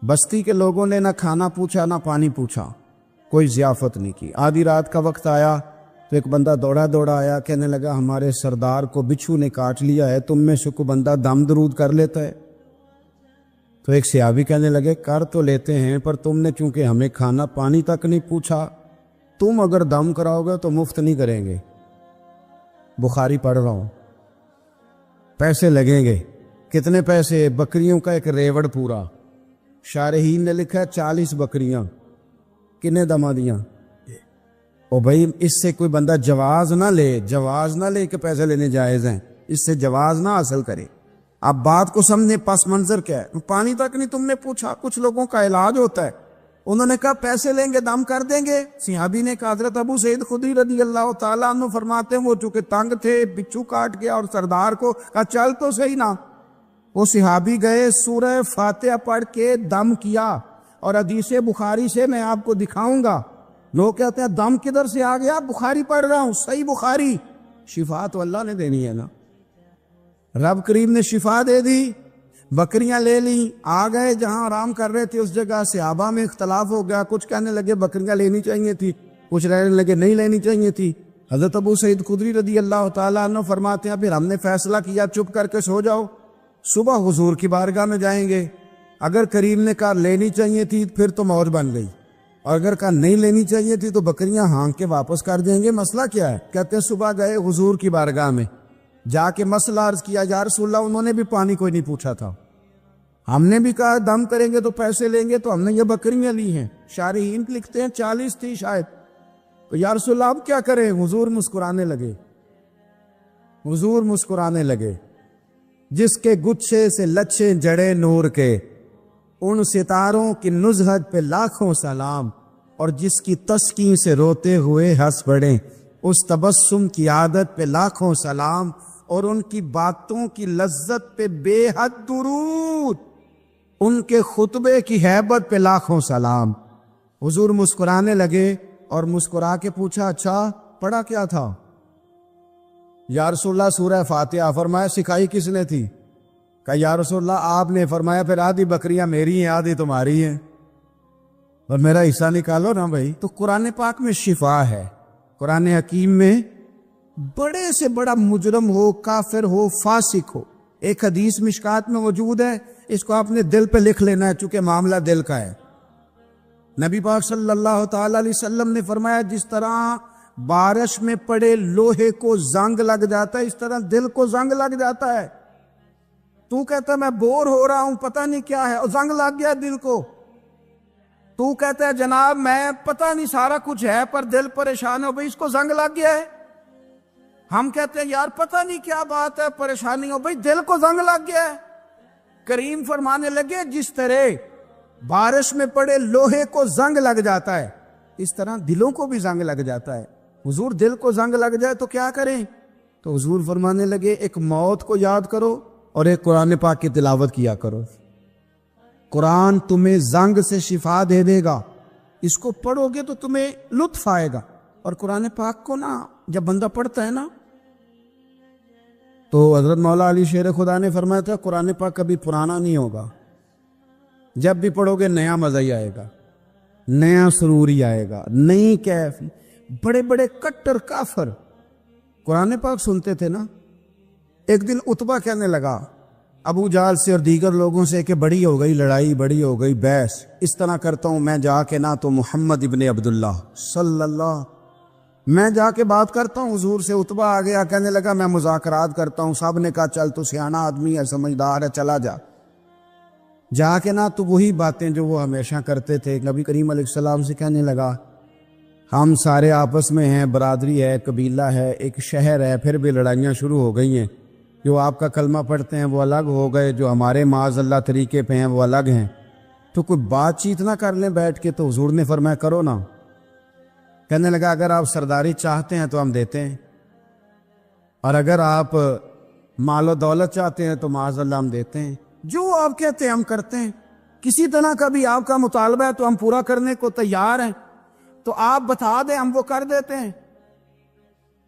بستی کے لوگوں نے نہ کھانا پوچھا نہ پانی پوچھا، کوئی ضیافت نہیں کی۔ آدھی رات کا وقت آیا تو ایک بندہ دوڑا دوڑا آیا، کہنے لگا ہمارے سردار کو بچھو نے کاٹ لیا ہے، تم میں سے کوئی بندہ دم درود کر لیتا ہے؟ تو ایک صحابی کہنے لگے کر تو لیتے ہیں، پر تم نے چونکہ ہمیں کھانا پانی تک نہیں پوچھا، تم اگر دم کراؤ گے تو مفت نہیں کریں گے۔ بخاری پڑھ رہا ہوں، پیسے لگیں گے۔ کتنے پیسے؟ بکریوں کا ایک ریوڑ پورا۔ شارحین نے لکھا ہے 40 بکریاں۔ کنے دما دیاں؟ او بھائی اس سے کوئی بندہ جواز نہ لے کہ پیسے لینے جائز ہیں، اس سے جواز نہ حاصل کرے۔ اب بات کو سمجھنے، پس منظر کیا ہے؟ پانی تک نہیں تم نے پوچھا۔ کچھ لوگوں کا علاج ہوتا ہے، انہوں نے کہا پیسے لیں گے دم کر دیں گے۔ صحابی نے کہا، حضرت ابو سعید خدری رضی اللہ تعالیٰ عنہ فرماتے ہیں وہ چونکہ تنگ تھے، بچھو کاٹ گیا اور سردار کو کہا چل تو صحیح نا۔ وہ صحابی گئے، سورہ فاتحہ پڑھ کے دم کیا، اور حدیث بخاری سے میں آپ کو دکھاؤں گا۔ لوگ کہتے ہیں دم کدھر سے آ گیا؟ بخاری پڑھ رہا ہوں، صحیح بخاری۔ شفا تو اللہ نے دینی ہے نا، رب کریم نے شفا دے دی۔ بکریاں لے لیں، آ گئے جہاں آرام کر رہے تھے اس جگہ۔ صحابہ میں اختلاف ہو گیا، کچھ کہنے لگے بکریاں لینی چاہیے تھی، کچھ رہنے لگے نہیں لینی چاہیے تھی۔ حضرت ابو سعید خدری رضی اللہ تعالیٰ عنہ فرماتے ہیں پھر ہم نے فیصلہ کیا چپ کر کے سو جاؤ، صبح حضور کی بارگاہ میں جائیں گے۔ اگر کریم نے کہا لینی چاہیے تھی پھر تو موج بن گئی، اور اگر کہا نہیں لینی چاہیے تھی تو بکریاں ہانک کے واپس کر دیں گے۔ مسئلہ کیا ہے؟ کہتے ہیں صبح گئے حضور کی بارگاہ میں، جا کے مسئلہ عرض کیا، یا رسول اللہ انہوں نے بھی پانی کوئی نہیں پوچھا تھا، ہم نے بھی کہا دم کریں گے تو پیسے لیں گے، تو ہم نے یہ بکریاں لی ہیں۔ شارحین لکھتے ہیں 40 تھی شاید۔ تو یا رسول اللہ اب کیا کریں؟ حضور مسکرانے لگے۔ جس کے گچھے سے لچھے جڑے نور کے، ان ستاروں کی نزہت پہ لاکھوں سلام، اور جس کی تسکین سے روتے ہوئے ہنس پڑے، اس تبسم کی عادت پہ لاکھوں سلام، اور ان کی باتوں کی لذت پہ بے حد درود، ان کے خطبے کی ہیبت پہ لاکھوں سلام۔ حضور مسکرانے لگے اور مسکرا کے پوچھا اچھا پڑھا کیا تھا؟ یا رسول اللہ سورہ فاتحہ۔ فرمایا سکھائی کس نے تھی؟ کہا یا رسول اللہ آپ نے۔ فرمایا پھر آدھی بکریاں میری ہیں آدھی تمہاری ہیں، اور میرا حصہ نکالو نا بھائی۔ تو قرآن پاک میں شفا ہے، قرآن حکیم میں بڑے سے بڑا مجرم ہو، کافر ہو، فاسق ہو، ایک حدیث مشکات میں موجود ہے، اس کو آپ نے دل پہ لکھ لینا ہے چونکہ معاملہ دل کا ہے۔ نبی پاک صلی اللہ تعالی علیہ وسلم نے فرمایا جس طرح بارش میں پڑے لوہے کو زنگ لگ جاتا ہے، اس طرح دل کو زنگ لگ جاتا ہے۔ تو کہتا ہے میں بور ہو رہا ہوں پتہ نہیں کیا ہے، اور زنگ لگ گیا دل کو۔ تو کہتا ہے جناب میں پتہ نہیں سارا کچھ ہے پر دل پریشان ہو، بھئی اس کو زنگ لگ گیا ہے۔ ہم کہتے ہیں یار پتہ نہیں کیا بات ہے، پریشانی ہو، بھئی دل کو زنگ لگ گیا ہے۔ کریم فرمانے لگے جس طرح بارش میں پڑے لوہے کو زنگ لگ جاتا ہے، اس طرح دلوں کو بھی زنگ لگ جاتا ہے۔ حضور دل کو زنگ لگ جائے تو کیا کریں؟ تو حضور فرمانے لگے ایک موت کو یاد کرو اور ایک قرآن پاک کی تلاوت کیا کرو۔ قرآن تمہیں زنگ سے شفا دے دے گا، اس کو پڑھو گے تو تمہیں لطف آئے گا۔ اور قرآن پاک کو نا جب بندہ پڑھتا ہے نا، تو حضرت مولا علی شیر خدا نے فرمایا تھا قرآن پاک کبھی پرانا نہیں ہوگا، جب بھی پڑھو گے نیا مزہ ہی آئے گا، نیا سرور ہی آئے گا، نئی کیف۔ بڑے بڑے کٹر کافر قرآن پاک سنتے تھے نا۔ ایک دن عتبہ کہنے لگا ابو جہل سے اور دیگر لوگوں سے کہ بڑی ہو گئی لڑائی، بڑی ہو گئی بحث، اس طرح کرتا ہوں میں جا کے نہ تو محمد ابن عبداللہ صلی اللہ، میں جا کے بات کرتا ہوں حضور سے۔ عتبہ آ گیا، کہنے لگا میں مذاکرات کرتا ہوں۔ صاحب نے کہا چل تو سیانا آدمی ہے، سمجھدار ہے، چلا جا۔ جا کے نہ تو وہی باتیں جو وہ ہمیشہ کرتے تھے۔ نبی کریم علیہ السلام سے کہنے لگا ہم سارے آپس میں ہیں، برادری ہے، قبیلہ ہے، ایک شہر ہے، پھر بھی لڑائیاں شروع ہو گئی ہیں۔ جو آپ کا کلمہ پڑھتے ہیں وہ الگ ہو گئے، جو ہمارے معاذ اللہ طریقے پہ ہیں وہ الگ ہیں، تو کوئی بات چیت نہ کر لیں بیٹھ کے۔ تو حضور نے فرمایا کرو نا۔ کہنے لگا اگر آپ سرداری چاہتے ہیں تو ہم دیتے ہیں، اور اگر آپ مال و دولت چاہتے ہیں تو معاذ اللہ ہم دیتے ہیں، جو آپ کہتے ہیں ہم کرتے ہیں۔ کسی طرح کا بھی آپ کا مطالبہ ہے تو ہم پورا کرنے کو تیار ہیں، تو آپ بتا دیں، ہم وہ کر دیتے ہیں۔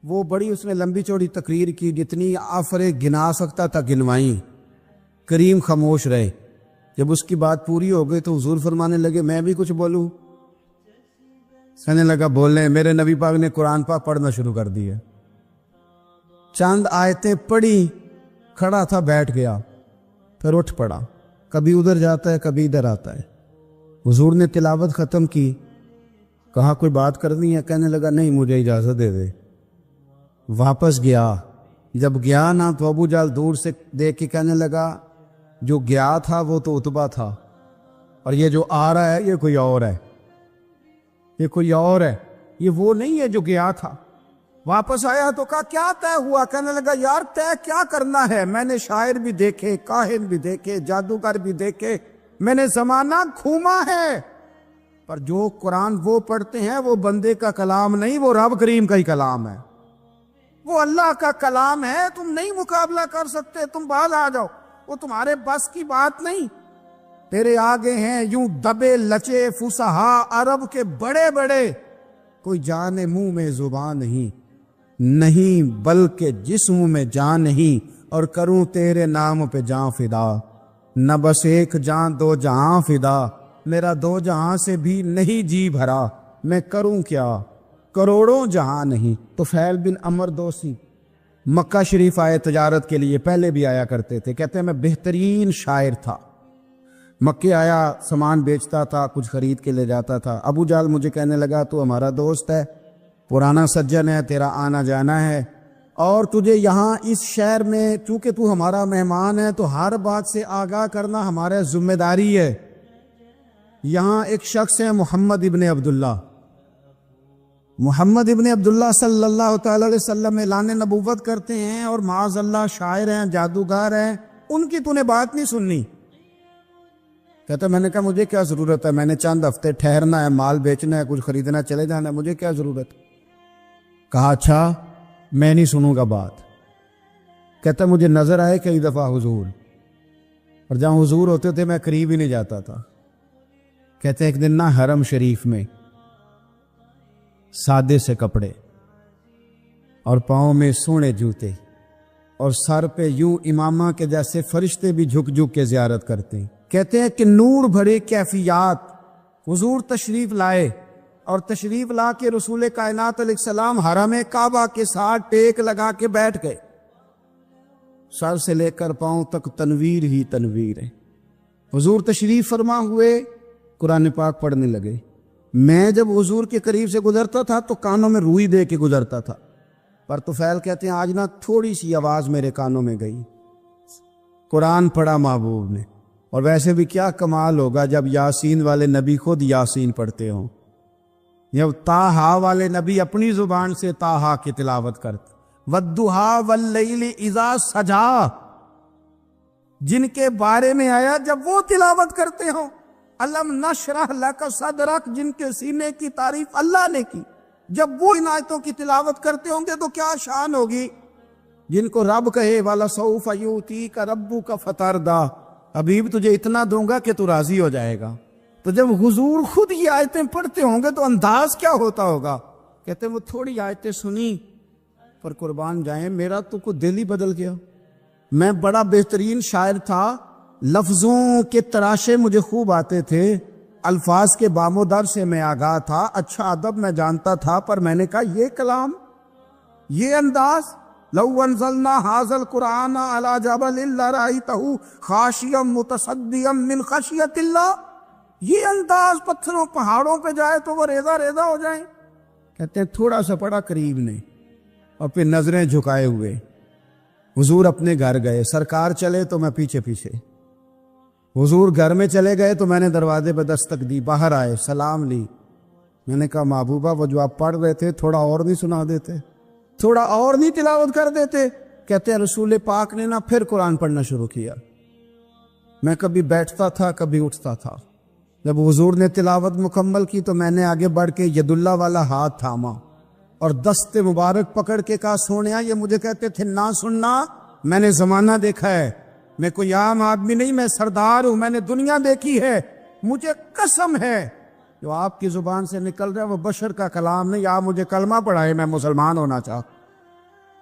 وہ بڑی اس نے لمبی چوڑی تقریر کی، جتنی آفریں گنا سکتا تھا گنوائیں۔ کریم خاموش رہے۔ جب اس کی بات پوری ہو گئی تو حضور فرمانے لگے میں بھی کچھ بولوں؟ کہنے لگا بولیں۔ میرے نبی پاک نے قرآن پاک پڑھنا شروع کر دیا، چند آیتیں پڑھی، کھڑا تھا بیٹھ گیا، پھر اٹھ پڑا، کبھی ادھر جاتا ہے کبھی ادھر آتا ہے۔ حضور نے تلاوت ختم کی، کہا کوئی بات کرنی ہے؟ کہنے لگا نہیں، مجھے اجازت دے دے۔ واپس گیا، جب گیا نا تو ابو جہل دور سے دیکھ کے کہنے لگا جو گیا تھا وہ تو عتبہ تھا، اور یہ جو آ رہا ہے یہ کوئی اور ہے، یہ کوئی اور ہے، یہ وہ نہیں ہے جو گیا تھا۔ واپس آیا تو کہا کیا طے ہوا؟ کہنے لگا یار طے کیا کرنا ہے، میں نے شاعر بھی دیکھے، کاہن بھی دیکھے، جادوگر بھی دیکھے، میں نے زمانہ گھوما ہے، پر جو قرآن وہ پڑھتے ہیں وہ بندے کا کلام نہیں، وہ رب کریم کا ہی کلام ہے، وہ اللہ کا کلام ہے، تم نہیں مقابلہ کر سکتے، تم باز آ جاؤ، وہ تمہارے بس کی بات نہیں۔ تیرے آگے ہیں یوں دبے لچے فصحا عرب کے بڑے بڑے، کوئی جان منہ میں زبان نہیں بلکہ جسم میں جان نہیں، اور کروں تیرے نام پہ جان فدا، نہ بس ایک جان دو جہاں فدا، میرا دو جہاں سے بھی نہیں جی بھرا، میں کروں کیا کروڑوں جہاں نہیں۔ تو فیل بن عمر دوسی مکہ شریف آئے تجارت کے لیے، پہلے بھی آیا کرتے تھے، کہتے ہیں میں بہترین شاعر تھا، مکے آیا سامان بیچتا تھا، کچھ خرید کے لے جاتا تھا۔ ابو جہل مجھے کہنے لگا تو ہمارا دوست ہے، پرانا سجن ہے، تیرا آنا جانا ہے، اور تجھے یہاں اس شہر میں چونکہ تو ہمارا مہمان ہے تو ہر بات سے آگاہ کرنا ہمارا ذمہ داری ہے۔ یہاں ایک شخص ہے محمد ابن عبداللہ، محمد ابن عبداللہ صلی اللہ تعالی علیہ وسلم اعلان نبوت کرتے ہیں، اور معاذ اللہ شاعر ہیں، جادوگر ہیں، ان کی تو نے بات نہیں سننی۔ کہتا میں نے کہا مجھے کیا ضرورت ہے، میں نے چند ہفتے ٹھہرنا ہے، مال بیچنا ہے، کچھ خریدنا، چلے جانا ہے، مجھے کیا ضرورت؟ کہا اچھا میں نہیں سنوں گا بات۔ کہتا مجھے نظر آئے کئی دفعہ حضور، اور جہاں حضور ہوتے تھے میں قریب ہی نہیں جاتا تھا۔ کہتے ایک دن نہ حرم شریف میں سادے سے کپڑے اور پاؤں میں سونے جوتے اور سر پہ یوں امامہ کے جیسے فرشتے بھی جھک جھک کے زیارت کرتے ہیں۔ کہتے ہیں کہ نور بھرے کیفیات حضور تشریف لائے، اور تشریف لا کے رسول کائنات علیہ السلام حرم کعبہ کے ساتھ ٹیک لگا کے بیٹھ گئے، سر سے لے کر پاؤں تک تنویر ہی تنویر ہے۔ حضور تشریف فرما ہوئے، قرآن پاک پڑھنے لگے۔ میں جب حضور کے قریب سے گزرتا تھا تو کانوں میں روئی دے کے گزرتا تھا، پر طفیل کہتے ہیں آج نہ تھوڑی سی آواز میرے کانوں میں گئی، قرآن پڑھا محبوب نے۔ اور ویسے بھی کیا کمال ہوگا جب یاسین والے نبی خود یاسین پڑھتے ہوں، جب طٰہٰ والے نبی اپنی زبان سے طٰہٰ کی تلاوت کرتے، وَالضُّحَىٰ وَاللَّيْلِ إِذَا سَجَىٰ، جن کے بارے میں آیا جب وہ تلاوت کرتے ہوں، الم نشرح لک صدرک، جن کے سینے کی تعریف اللہ نے کی، جب وہ ان آیتوں کی تلاوت کرتے ہوں گے تو کیا شان ہوگی۔ جن کو رب کہے وَلَسَوْفَ يُؤْتِيكَ رَبُّكَ فَتَرْضَىٰ، حبیب تجھے اتنا دوں گا کہ تو راضی ہو جائے گا۔ تو جب حضور خود یہ آیتیں پڑھتے ہوں گے تو انداز کیا ہوتا ہوگا۔ کہتے ہیں وہ تھوڑی آیتیں سنی، پر قربان جائیں میرا تو کوئی دل ہی بدل گیا۔ میں بڑا بہترین شاعر تھا، لفظوں کے تراشے مجھے خوب آتے تھے، الفاظ کے بام و در سے میں آگاہ تھا، اچھا ادب میں جانتا تھا، پر میں نے کہا یہ کلام، یہ انداز، لو انزلنا هذا القرآن على جبل لرأيته خاشعا متصدعا من خشیۃ اللہ، یہ انداز پتھروں پہاڑوں پہ جائے تو وہ ریزہ ریزہ ہو جائیں۔ کہتے ہیں تھوڑا سا پڑا قریب نے، اور پھر نظریں جھکائے ہوئے حضور اپنے گھر گئے، سرکار چلے تو میں پیچھے پیچھے، حضور گھر میں چلے گئے تو میں نے دروازے پہ دستک دی، باہر آئے، سلام لی۔ میں نے کہا محبوبہ وہ جو آپ پڑھ رہے تھے تھوڑا اور نہیں سنا دیتے، تھوڑا اور نہیں تلاوت کر دیتے؟ کہتے ہیں رسول پاک نے نا پھر قرآن پڑھنا شروع کیا۔ میں کبھی بیٹھتا تھا کبھی اٹھتا تھا، جب حضور نے تلاوت مکمل کی تو میں نے آگے بڑھ کے ید اللہ والا ہاتھ تھاما اور دست مبارک پکڑ کے کہا سونیا، یہ مجھے کہتے تھے نہ سننا، میں نے زمانہ دیکھا ہے، میں کوئی عام آدمی نہیں، میں سردار ہوں، میں نے دنیا دیکھی ہے، مجھے قسم ہے جو آپ کی زبان سے نکل رہا ہے وہ بشر کا کلام نہیں، آپ مجھے کلمہ پڑھائے، میں مسلمان ہونا چاہتا۔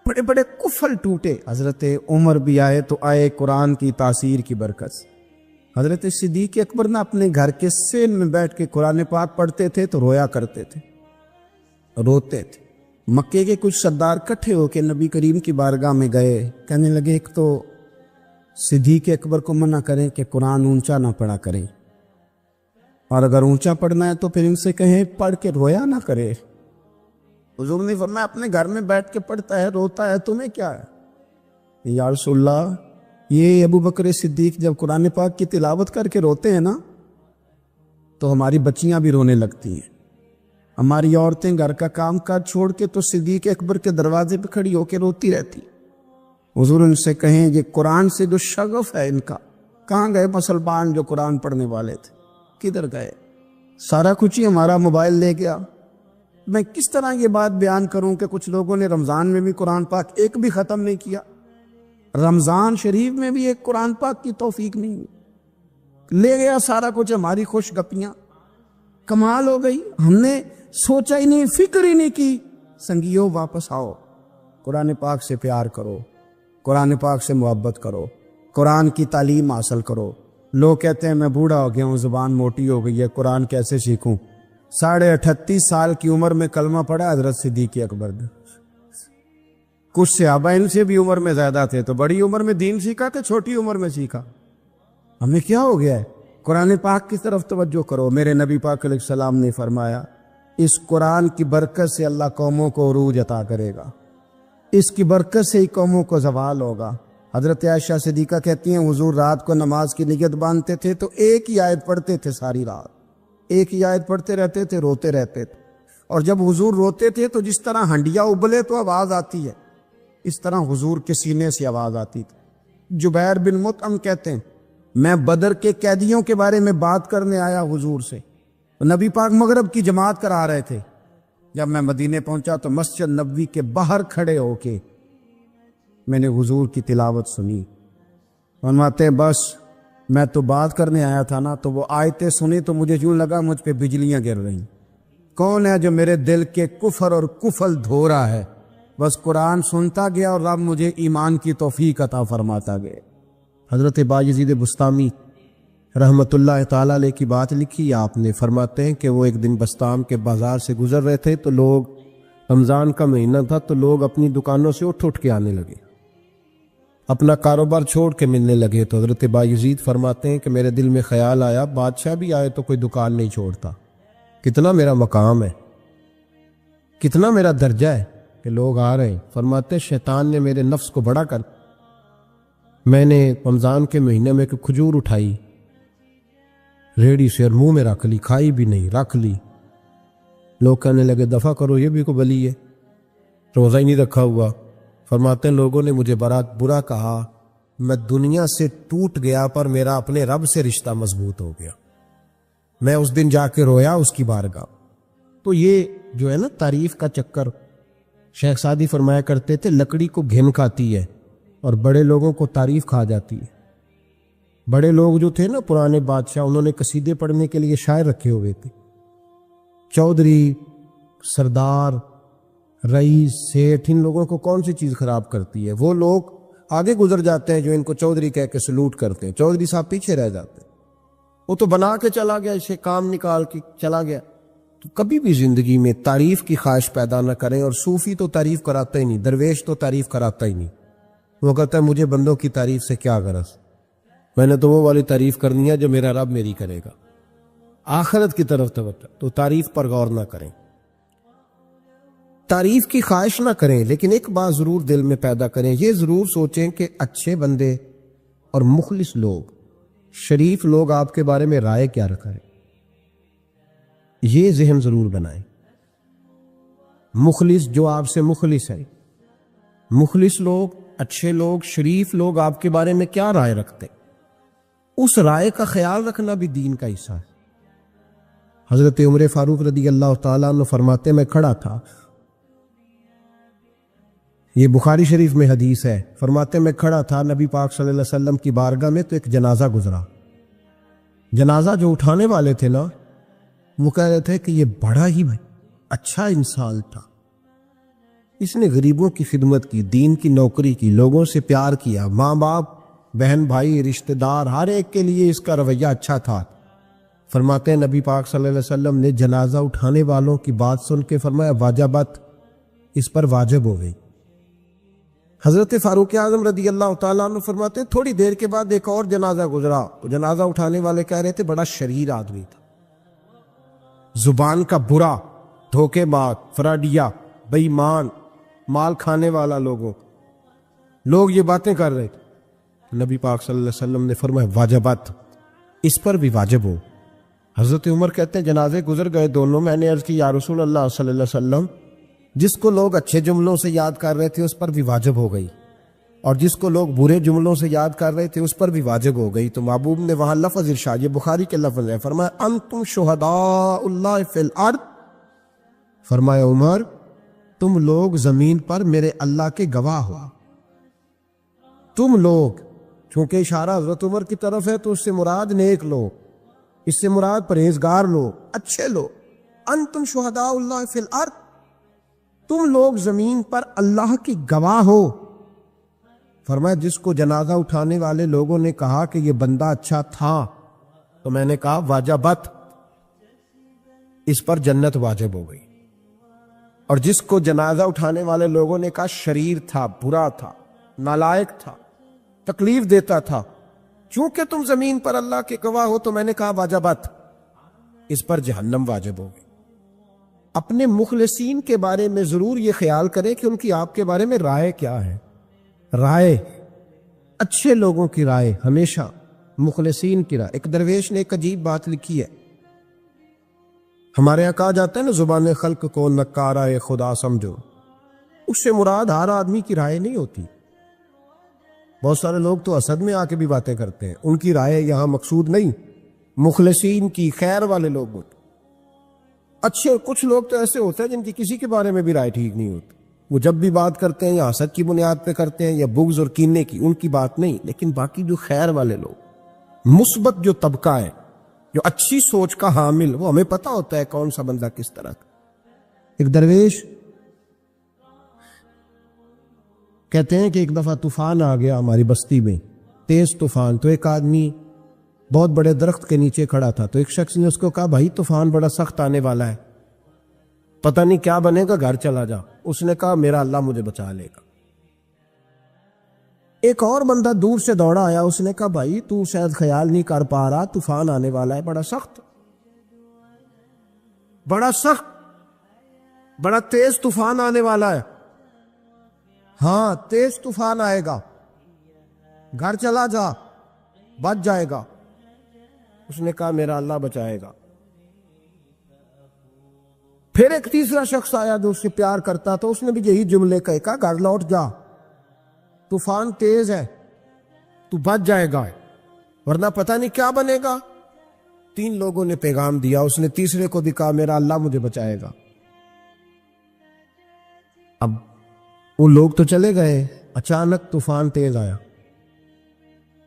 بڑے بڑے کفل ٹوٹے۔ حضرت عمر بھی آئے تو آئے قرآن کی تاثیر کی برکت سے۔ حضرت صدیق اکبر نہ اپنے گھر کے سین میں بیٹھ کے قرآن پاک پڑھتے تھے تو رویا کرتے تھے، روتے تھے۔ مکے کے کچھ سردار کٹھے ہو کے نبی کریم کی بارگاہ میں گئے، کہنے لگے ایک تو صدیق اکبر کو منع کریں کہ قرآن اونچا نہ پڑھا کریں، اور اگر اونچا پڑھنا ہے تو پھر ان سے کہیں پڑھ کے رویا نہ کرے۔ حضور نے فرمایا اپنے گھر میں بیٹھ کے پڑھتا ہے، روتا ہے، تمہیں کیا ہے؟ یا رسول اللہ، یہ ابو بکر صدیق جب قرآن پاک کی تلاوت کر کے روتے ہیں نا تو ہماری بچیاں بھی رونے لگتی ہیں، ہماری عورتیں گھر کا کام کاج چھوڑ کے تو صدیق اکبر کے دروازے پہ کھڑی ہو کے روتی رہتی۔ حضور ان سے کہیں یہ قرآن سے جو شغف ہے ان کا، کہاں گئے مسلمان جو قرآن پڑھنے والے تھے، کدھر گئے؟ سارا کچھ ہی ہمارا موبائل لے گیا۔ میں کس طرح یہ بات بیان کروں کہ کچھ لوگوں نے رمضان میں بھی قرآن پاک ایک بھی ختم نہیں کیا، رمضان شریف میں بھی ایک قرآن پاک کی توفیق نہیں ہوئی، لے گیا سارا کچھ ہماری خوش گپیاں۔ کمال ہو گئی، ہم نے سوچا ہی نہیں، فکر ہی نہیں کی۔ سنگیو واپس آؤ، قرآن پاک سے پیار کرو، قرآن پاک سے محبت کرو، قرآن کی تعلیم حاصل کرو۔ لوگ کہتے ہیں میں بوڑھا ہو گیا ہوں، زبان موٹی ہو گئی ہے، قرآن کیسے سیکھوں؟ 38.5 سال کی عمر میں کلمہ پڑھا حضرت صدیق اکبر نے۔ کچھ صحابہ ان سے بھی عمر میں زیادہ تھے، تو بڑی عمر میں دین سیکھا کہ چھوٹی عمر میں سیکھا؟ ہمیں کیا ہو گیا ہے؟ قرآن پاک کی طرف توجہ کرو۔ میرے نبی پاک علیہ السلام نے فرمایا اس قرآن کی برکت سے اللہ قوموں کو عروج عطا کرے گا، اس کی برکت سے ہی قوموں کو زوال ہوگا۔ حضرت عائشہ صدیقہ کہتی ہیں حضور رات کو نماز کی نیت باندھتے تھے تو ایک ہی آیت پڑھتے تھے، ساری رات ایک ہی آیت پڑھتے رہتے تھے، روتے رہتے تھے۔ اور جب حضور روتے تھے تو جس طرح ہنڈیا ابلے تو آواز آتی ہے، اس طرح حضور کے سینے سے آواز آتی تھی۔ جبیر بن مطعم کہتے ہیں میں بدر کے قیدیوں کے بارے میں بات کرنے آیا حضور سے، نبی پاک مغرب کی جماعت کرا رہے تھے۔ جب میں مدینے پہنچا تو مسجد نبوی کے باہر کھڑے ہو کے میں نے حضور کی تلاوت سنی۔ فرماتے بس میں تو بات کرنے آیا تھا نا، تو وہ آیتیں سنی تو مجھے یوں لگا مجھ پہ بجلیاں گر رہی۔ کون ہے جو میرے دل کے کفر اور کفل دھو رہا ہے؟ بس قرآن سنتا گیا اور رب مجھے ایمان کی توفیق عطا فرماتا گیا۔ حضرت بایزید بسطامی رحمت اللہ تعالیٰ علیہ کی بات لکھی آپ نے، فرماتے ہیں کہ وہ ایک دن بسطام کے بازار سے گزر رہے تھے تو لوگ، رمضان کا مہینہ تھا تو لوگ اپنی دکانوں سے اٹھ کے آنے لگے، اپنا کاروبار چھوڑ کے ملنے لگے۔ تو حضرت بایزید فرماتے ہیں کہ میرے دل میں خیال آیا بادشاہ بھی آئے تو کوئی دکان نہیں چھوڑتا، کتنا میرا مقام ہے، کتنا میرا درجہ ہے کہ لوگ آ رہے ہیں۔ فرماتے شیطان نے میرے نفس کو بڑا کر، میں نے رمضان کے مہینے میں ایک کھجور اٹھائی ریڑھی سے اور منہ میں رکھ لی، کھائی بھی نہیں، رکھ لی۔ لوگ کہنے لگے دفع کرو، یہ بھی کو بلی ہے، روزہ ہی نہیں رکھا ہوا۔ فرماتے ہیں لوگوں نے مجھے برا کہا، میں دنیا سے ٹوٹ گیا پر میرا اپنے رب سے رشتہ مضبوط ہو گیا۔ میں اس دن جا کے رویا اس کی بارگاہ۔ تو یہ جو ہے نا تعریف کا چکر، شیخ سعدی فرمایا کرتے تھے لکڑی کو گھن کھاتی ہے اور بڑے لوگوں کو تعریف کھا جاتی ہے۔ بڑے لوگ جو تھے نا پرانے بادشاہ، انہوں نے قصیدے پڑھنے کے لیے شاعر رکھے ہوئے تھے، چودھری، سردار، رئیس، سیٹھ، ان لوگوں کو کون سی چیز خراب کرتی ہے؟ وہ لوگ آگے گزر جاتے ہیں جو ان کو چودھری کہہ کے سلوٹ کرتے ہیں، چودھری صاحب پیچھے رہ جاتے ہیں۔ وہ تو بنا کے چلا گیا، اسے کام نکال کے چلا گیا۔ تو کبھی بھی زندگی میں تعریف کی خواہش پیدا نہ کریں، اور صوفی تو تعریف کراتا ہی نہیں، درویش تو تعریف کراتا ہی نہیں۔ وہ کہتا ہے مجھے بندوں کی تعریف سے کیا غرض، میں نے تو وہ والی تعریف کرنی ہے جو میرا رب میری کرے گا۔ آخرت کی طرف توجہ، تو تعریف پر غور نہ کریں، تعریف کی خواہش نہ کریں، لیکن ایک بات ضرور دل میں پیدا کریں، یہ ضرور سوچیں کہ اچھے بندے اور مخلص لوگ، شریف لوگ آپ کے بارے میں رائے کیا رکھا ہے، یہ ذہن ضرور بنائیں۔ مخلص جو آپ سے مخلص ہے، مخلص لوگ، اچھے لوگ، شریف لوگ آپ کے بارے میں کیا رائے رکھتے، اس رائے کا خیال رکھنا بھی دین کا حصہ ہے۔ حضرت عمر فاروق رضی اللہ تعالیٰ عنہ فرماتے میں کھڑا تھا، یہ بخاری شریف میں حدیث ہے، فرماتے میں کھڑا تھا نبی پاک صلی اللہ علیہ وسلم کی بارگاہ میں تو ایک جنازہ گزرا۔ جنازہ جو اٹھانے والے تھے نا، وہ کہہ رہے تھے کہ یہ بڑا ہی اچھا انسان تھا، اس نے غریبوں کی خدمت کی، دین کی نوکری کی، لوگوں سے پیار کیا، ماں باپ، بہن بھائی، رشتہ دار، ہر ایک کے لیے اس کا رویہ اچھا تھا۔ فرماتے ہیں نبی پاک صلی اللہ علیہ وسلم نے جنازہ اٹھانے والوں کی بات سن کے فرمایا واجبت، اس پر واجب ہو گئی۔ حضرت فاروق اعظم رضی اللہ تعالیٰ عنہ فرماتے ہیں تھوڑی دیر کے بعد ایک اور جنازہ گزرا، تو جنازہ اٹھانے والے کہہ رہے تھے بڑا شریر آدمی تھا، زبان کا برا، دھوکے باز، فراڈیا، بے ایمان، مال کھانے والا، لوگ یہ باتیں کر رہے تھے۔ نبی پاک صلی اللہ علیہ وسلم نے فرمایا واجبت، اس پر بھی واجب ہو۔ حضرت عمر کہتے ہیں جنازے گزر گئے دونوں، میں نے عرض کی یا رسول اللہ صلی اللہ علیہ وسلم، جس کو لوگ اچھے جملوں سے یاد کر رہے تھے اس پر بھی واجب ہو گئی، اور جس کو لوگ برے جملوں سے یاد کر رہے تھے اس پر بھی واجب ہو گئی۔ تو محبوب نے وہاں لفظ ارشاد، یہ بخاری کے لفظ ہے، فرمایا انتم شہداء اللہ فی الارض، فرمایا عمر تم لوگ زمین پر میرے اللہ کے گواہ ہو، تم لوگ، چونکہ اشارہ حضرت عمر کی طرف ہے تو اس سے مراد نیک لوگ، اس سے مراد پرہیزگار لوگ، اچھے لوگ۔ انتم شہداء اللہ فی الارض، تم لوگ زمین پر اللہ کی گواہ ہو۔ فرمایا جس کو جنازہ اٹھانے والے لوگوں نے کہا کہ یہ بندہ اچھا تھا، تو میں نے کہا واجبت، اس پر جنت واجب ہو گئی۔ اور جس کو جنازہ اٹھانے والے لوگوں نے کہا شریر تھا، برا تھا، نالائق تھا، تکلیف دیتا تھا، چونکہ تم زمین پر اللہ کے گواہ ہو، تو میں نے کہا واجبت، اس پر جہنم واجب ہو گئی۔ اپنے مخلصین کے بارے میں ضرور یہ خیال کریں کہ ان کی آپ کے بارے میں رائے کیا ہے۔ رائے، اچھے لوگوں کی رائے، ہمیشہ مخلصین کی رائے۔ ایک درویش نے ایک عجیب بات لکھی ہے، ہمارے یہاں کہا جاتا ہے نا زبان خلق کو نکارہ خدا سمجھو، اس سے مراد ہر آدمی کی رائے نہیں ہوتی۔ بہت سارے لوگ تو حسد میں آ کے بھی باتیں کرتے ہیں، ان کی رائے یہاں مقصود نہیں، مخلصین کی، خیر والے لوگ ہوتے اچھے۔ کچھ لوگ تو ایسے ہوتے ہیں جن کی کسی کے بارے میں بھی رائے ٹھیک نہیں ہوتی، وہ جب بھی بات کرتے ہیں یا حسد کی بنیاد پہ کرتے ہیں یا بغض اور کینے کی، ان کی بات نہیں۔ لیکن باقی جو خیر والے لوگ، مثبت جو طبقہ ہے، جو اچھی سوچ کا حامل، وہ ہمیں پتہ ہوتا ہے کون سا بندہ کس طرح کا۔ ایک درویش کہتے ہیں کہ ایک دفعہ طوفان آ گیا ہماری بستی میں، تیز طوفان، تو ایک آدمی بہت بڑے درخت کے نیچے کھڑا تھا، تو ایک شخص نے اس کو کہا بھائی طوفان بڑا سخت آنے والا ہے، پتہ نہیں کیا بنے گا، گھر چلا جا۔ اس نے کہا میرا اللہ مجھے بچا لے گا۔ ایک اور بندہ دور سے دوڑا آیا، اس نے کہا بھائی تو شاید خیال نہیں کر پا رہا، طوفان آنے والا ہے بڑا سخت، بڑا سخت، بڑا تیز طوفان آنے والا ہے۔ ہاں تیز طوفان آئے گا، گھر چلا جا، بچ جائے گا۔ اس نے کہا میرا اللہ بچائے گا۔ پھر ایک تیسرا شخص آیا جو اس سے پیار کرتا تھا، اس نے بھی یہی جملے کہے، کہا گھر لوٹ جا، طوفان تیز ہے، تو بچ جائے گا، ورنہ پتہ نہیں کیا بنے گا۔ تین لوگوں نے پیغام دیا، اس نے تیسرے کو بھی کہا میرا اللہ مجھے بچائے گا۔ اب وہ لوگ تو چلے گئے، اچانک طوفان تیز آیا،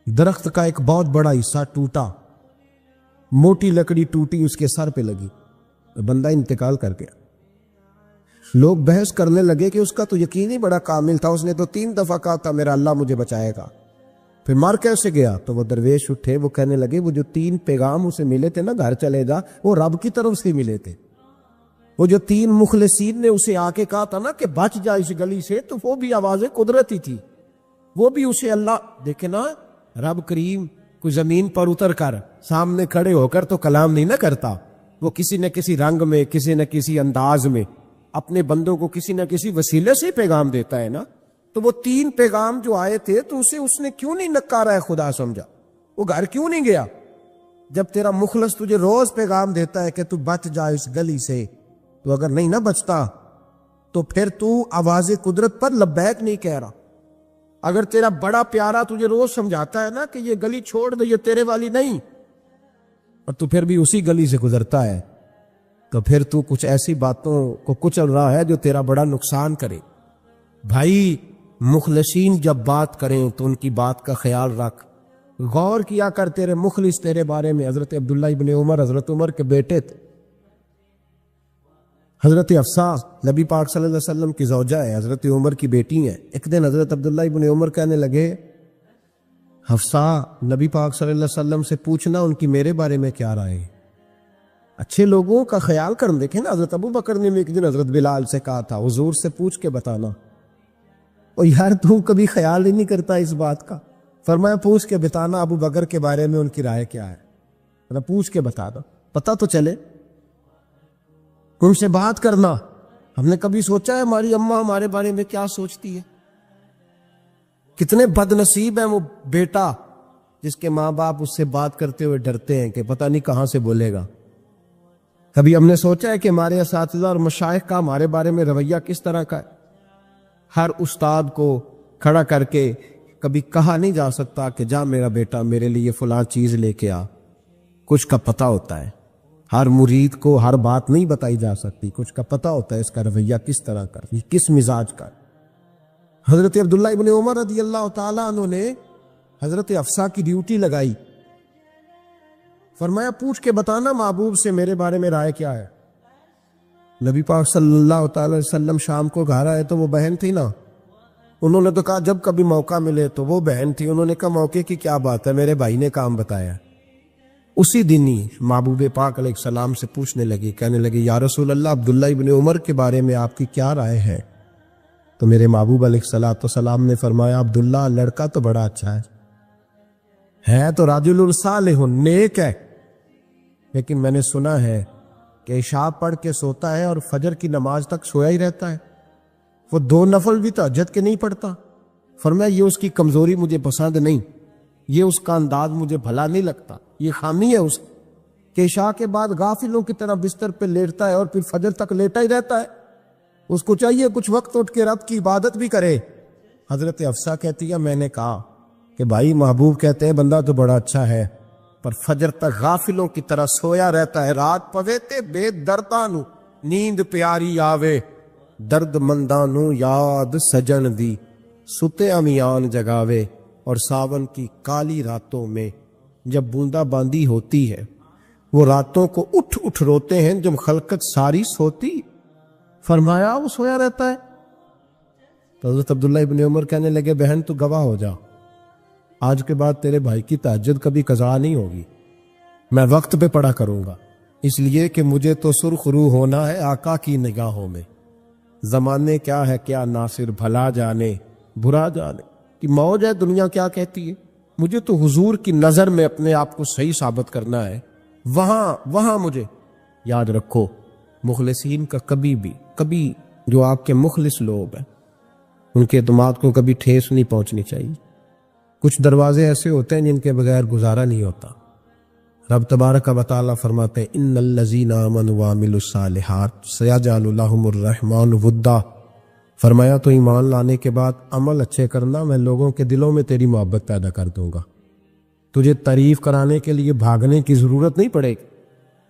درخت کا ایک بہت بڑا حصہ ٹوٹا، موٹی لکڑی ٹوٹی، اس کے سر پہ لگی، بندہ انتقال کر گیا۔ لوگ بحث کرنے لگے کہ اس کا تو یقین ہی بڑا کامل تھا، اس نے تو 3 دفعہ کہا تھا میرا اللہ مجھے بچائے گا، پھر مر کیسے گیا؟ تو وہ درویش اٹھے، وہ کہنے لگے وہ جو 3 پیغام اسے ملے تھے نا گھر چلے جا، وہ رب کی طرف سے ملے تھے۔ وہ جو 3 مخلصین نے اسے آ کے کہا تھا نا کہ بچ جا اس گلی سے، تو وہ بھی آوازیں قدرتی تھی، وہ بھی اسے اللہ، دیکھے نا رب کریم کوئی زمین پر اتر کر سامنے کھڑے ہو کر تو کلام نہیں نہ کرتا، وہ کسی نہ کسی رنگ میں، کسی نہ کسی انداز میں اپنے بندوں کو کسی نہ کسی وسیلے سے پیغام دیتا ہے نا۔ تو وہ 3 پیغام جو آئے تھے تو اسے اس نے کیوں نہیں نکارا ہے خدا سمجھا، وہ گھر کیوں نہیں گیا؟ جب تیرا مخلص تجھے روز پیغام دیتا ہے کہ تو بچ جا اس گلی سے، تو اگر نہیں نہ بچتا تو پھر تو آواز قدرت پر لبیک نہیں کہہ رہا۔ اگر تیرا بڑا پیارا تجھے روز سمجھاتا ہے نا کہ یہ گلی چھوڑ دے، یہ تیرے والی نہیں، اور تو پھر بھی اسی گلی سے گزرتا ہے، تو پھر تو کچھ ایسی باتوں کو کچل رہا ہے جو تیرا بڑا نقصان کرے۔ بھائی مخلصین جب بات کریں تو ان کی بات کا خیال رکھ، غور کیا کر، تیرے مخلص تیرے بارے میں حضرت عبداللہ ابن عمر، حضرت عمر کے بیٹے تھے، حضرت حفصہ نبی پاک صلی اللہ علیہ وسلم کی زوجہ ہے، حضرت عمر کی بیٹی ہیں۔ ایک دن حضرت عبداللہ ابن عمر کہنے لگے حفصہ نبی پاک صلی اللہ علیہ وسلم سے پوچھنا ان کی میرے بارے میں کیا رائے ہے، اچھے لوگوں کا خیال کرنا۔ دیکھیں نا، حضرت ابو بکر نے ایک دن حضرت بلال سے کہا تھا حضور سے پوچھ کے بتانا، اور یار تم کبھی خیال ہی نہیں کرتا اس بات کا۔ فرمایا پوچھ کے بتانا ابو بکر کے بارے میں ان کی رائے کیا ہے، مطلب پوچھ کے بتا دو، پتہ تو چلے، ان سے بات کرنا۔ ہم نے کبھی سوچا ہے ہماری اماں ہمارے بارے میں کیا سوچتی ہے؟ کتنے بد نصیب ہیں وہ بیٹا جس کے ماں باپ اس سے بات کرتے ہوئے ڈرتے ہیں کہ پتہ نہیں کہاں سے بولے گا۔ کبھی ہم نے سوچا ہے کہ ہمارے اساتذہ اور مشائخ کا ہمارے بارے میں رویہ کس طرح کا ہے؟ ہر استاد کو کھڑا کر کے کبھی کہا نہیں جا سکتا کہ جا میرا بیٹا میرے لیے فلاں چیز لے کے آ، کچھ کا پتہ ہوتا ہے۔ ہر مرید کو ہر بات نہیں بتائی جا سکتی، کچھ کا پتہ ہوتا ہے اس کا رویہ کس طرح کا، یہ کس مزاج کا۔ حضرت عبداللہ ابن عمر رضی اللہ تعالیٰ عنہ نے حضرت حفصہ کی ڈیوٹی لگائی، فرمایا پوچھ کے بتانا محبوب سے میرے بارے میں رائے کیا ہے۔ نبی پاک صلی اللہ تعالی علیہ وسلم شام کو گھر آئے تو وہ بہن تھی نا، انہوں نے تو کہا جب کبھی موقع ملے تو وہ بہن تھی، انہوں نے کہا موقع کی کیا بات ہے، میرے بھائی نے کام بتایا۔ اسی دن ہی محبوب پاک علیہ السلام سے پوچھنے لگی، کہنے لگی یا رسول اللہ عبداللہ ابن عمر کے بارے میں آپ کی کیا رائے ہے؟ تو میرے محبوب علیہ السلام نے فرمایا عبداللہ لڑکا تو بڑا اچھا ہے تو رجل صالح نیک ہے، لیکن میں نے سنا ہے کہ عشاء پڑھ کے سوتا ہے اور فجر کی نماز تک سویا ہی رہتا ہے، وہ 2 نفل بھی تہجد کے نہیں پڑھتا۔ فرمایا یہ اس کی کمزوری مجھے پسند نہیں، یہ اس کا انداز مجھے بھلا نہیں لگتا، یہ خامی ہے اس کہ عشاء کے بعد غافلوں کی طرح بستر پہ لیٹتا ہے اور پھر فجر تک لیٹا ہی رہتا ہے، اس کو چاہیے کچھ وقت اٹھ کے رب کی عبادت بھی کرے۔ حضرت حفصہ کہتی ہے میں نے کہا کہ بھائی محبوب کہتے ہیں بندہ تو بڑا اچھا ہے پر فجر تک غافلوں کی طرح سویا رہتا ہے، رات پوے تے بے دردانو نیند پیاری آوے، درد مندانو یاد سجن دی ستے امیان جگاوے، اور ساون کی کالی راتوں میں جب بوندا باندی ہوتی ہے وہ راتوں کو اٹھ اٹھ روتے ہیں جب خلقت ساری سوتی۔ فرمایا وہ سویا رہتا ہے۔ تو حضرت عبداللہ ابن عمر کہنے لگے بہن تو گواہ ہو جا، آج کے بعد تیرے بھائی کی تہجد کبھی قضا نہیں ہوگی، میں وقت پہ پڑھا کروں گا، اس لیے کہ مجھے تو سرخ روح ہونا ہے آقا کی نگاہوں میں۔ زمانے کیا ہے کیا ناصر، بھلا جانے برا جانے کہ موج ہے دنیا کیا کہتی ہے، مجھے تو حضور کی نظر میں اپنے آپ کو صحیح ثابت کرنا ہے، وہاں مجھے یاد رکھو مخلصین کا کبھی جو آپ کے مخلص لوگ ہیں ان کے اعتماد کو کبھی ٹھیس نہیں پہنچنی چاہیے۔ کچھ دروازے ایسے ہوتے ہیں جن کے بغیر گزارا نہیں ہوتا۔ رب تبارک و تعالیٰ فرماتے ہیں ان الذین آمنوا وعملوا الصالحات سیجعل لهم الرحمن ودا، فرمایا تو ایمان لانے کے بعد عمل اچھے کرنا، میں لوگوں کے دلوں میں تیری محبت پیدا کر دوں گا، تجھے تعریف کرانے کے لیے بھاگنے کی ضرورت نہیں پڑے گی،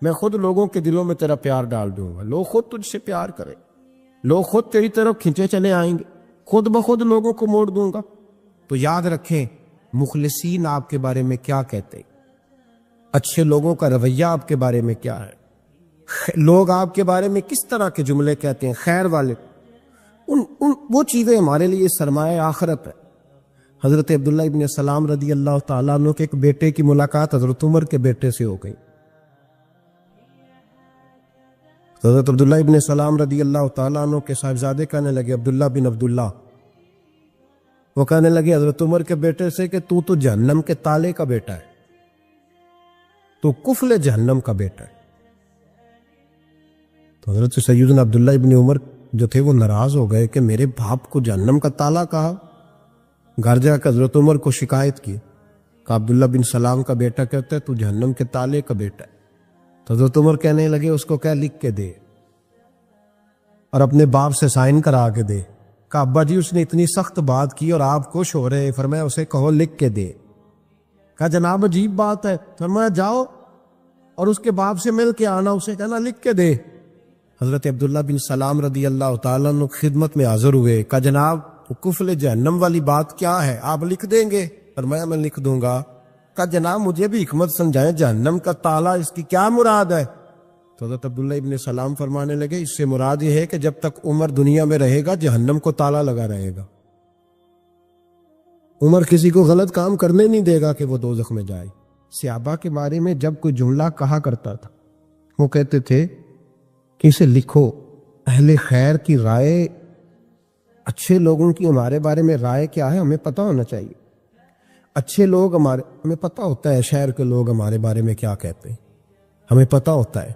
میں خود لوگوں کے دلوں میں تیرا پیار ڈال دوں گا، لوگ خود تجھ سے پیار کریں، لوگ خود تیری طرف کھنچے چلے آئیں گے، خود بخود لوگوں کو موڑ دوں گا۔ تو یاد رکھیں مخلصین آپ کے بارے میں کیا کہتے ہیں، اچھے لوگوں کا رویہ آپ کے بارے میں کیا ہے، لوگ آپ کے بارے میں کس طرح کے جملے کہتے ہیں، خیر والے، وہ چیزیں ہمارے لیے سرمایہ آخرت ہے۔ حضرت عبداللہ ابن سلام رضی اللہ تعالیٰ عنہ کے ایک بیٹے کی ملاقات حضرت عمر کے بیٹے سے ہو گئی۔ حضرت عبداللہ ابن سلام رضی اللہ تعالیٰ عنہ کے صاحبزادے کہنے لگے عبداللہ بن عبداللہ، وہ کہنے لگے حضرت عمر کے بیٹے سے کہ تو جہنم کے تالے کا بیٹا ہے، تو کفل جہنم کا بیٹا ہے۔ تو حضرت سیدنا عبداللہ ابن عمر جو تھے وہ ناراض ہو گئے کہ میرے باپ کو جہنم کا تالا کہا۔ گھر جا کر حضرت عمر کو شکایت کی کہ عبداللہ بن سلام کا بیٹا کہتا ہے تو جہنم کے تالے کا بیٹا ہے۔ تو حضرت عمر کہنے لگے اس کو کیا لکھ کے دے اور اپنے باپ سے سائن کرا کے دے۔ کہ ابا جی اس نے اتنی سخت بات کی اور آپ خوش ہو رہے، فرمایا اسے کہو لکھ کے دے۔ کہا جناب عجیب بات ہے، فرمایا جاؤ اور اس کے باپ سے مل کے آنا، اسے کہنا لکھ کے دے۔ حضرت عبداللہ بن سلام رضی اللہ تعالیٰ عنہ خدمت میں حاضر ہوئے، کہا جناب وہ کفل جہنم والی بات کیا ہے، آپ لکھ دیں گے؟ فرمایا میں لکھ دوں گا۔ کہا جناب مجھے بھی حکمت سمجھائیں، جہنم کا تالا اس کی کیا مراد ہے؟ تو حضرت عبداللہ ابن سلام فرمانے لگے اس سے مراد یہ ہے کہ جب تک عمر دنیا میں رہے گا جہنم کو تالا لگا رہے گا، عمر کسی کو غلط کام کرنے نہیں دے گا کہ وہ دوزخ میں جائے۔ صحابہ کے بارے میں جب کوئی جملہ کہا کرتا تھا وہ کہتے تھے کہ اسے لکھو، اہل خیر کی رائے، اچھے لوگوں کی ہمارے بارے میں رائے کیا ہے ہمیں پتہ ہونا چاہیے۔ اچھے لوگ ہمیں پتہ ہوتا ہے شہر کے لوگ ہمارے بارے میں کیا کہتے ہیں، ہمیں پتہ ہوتا ہے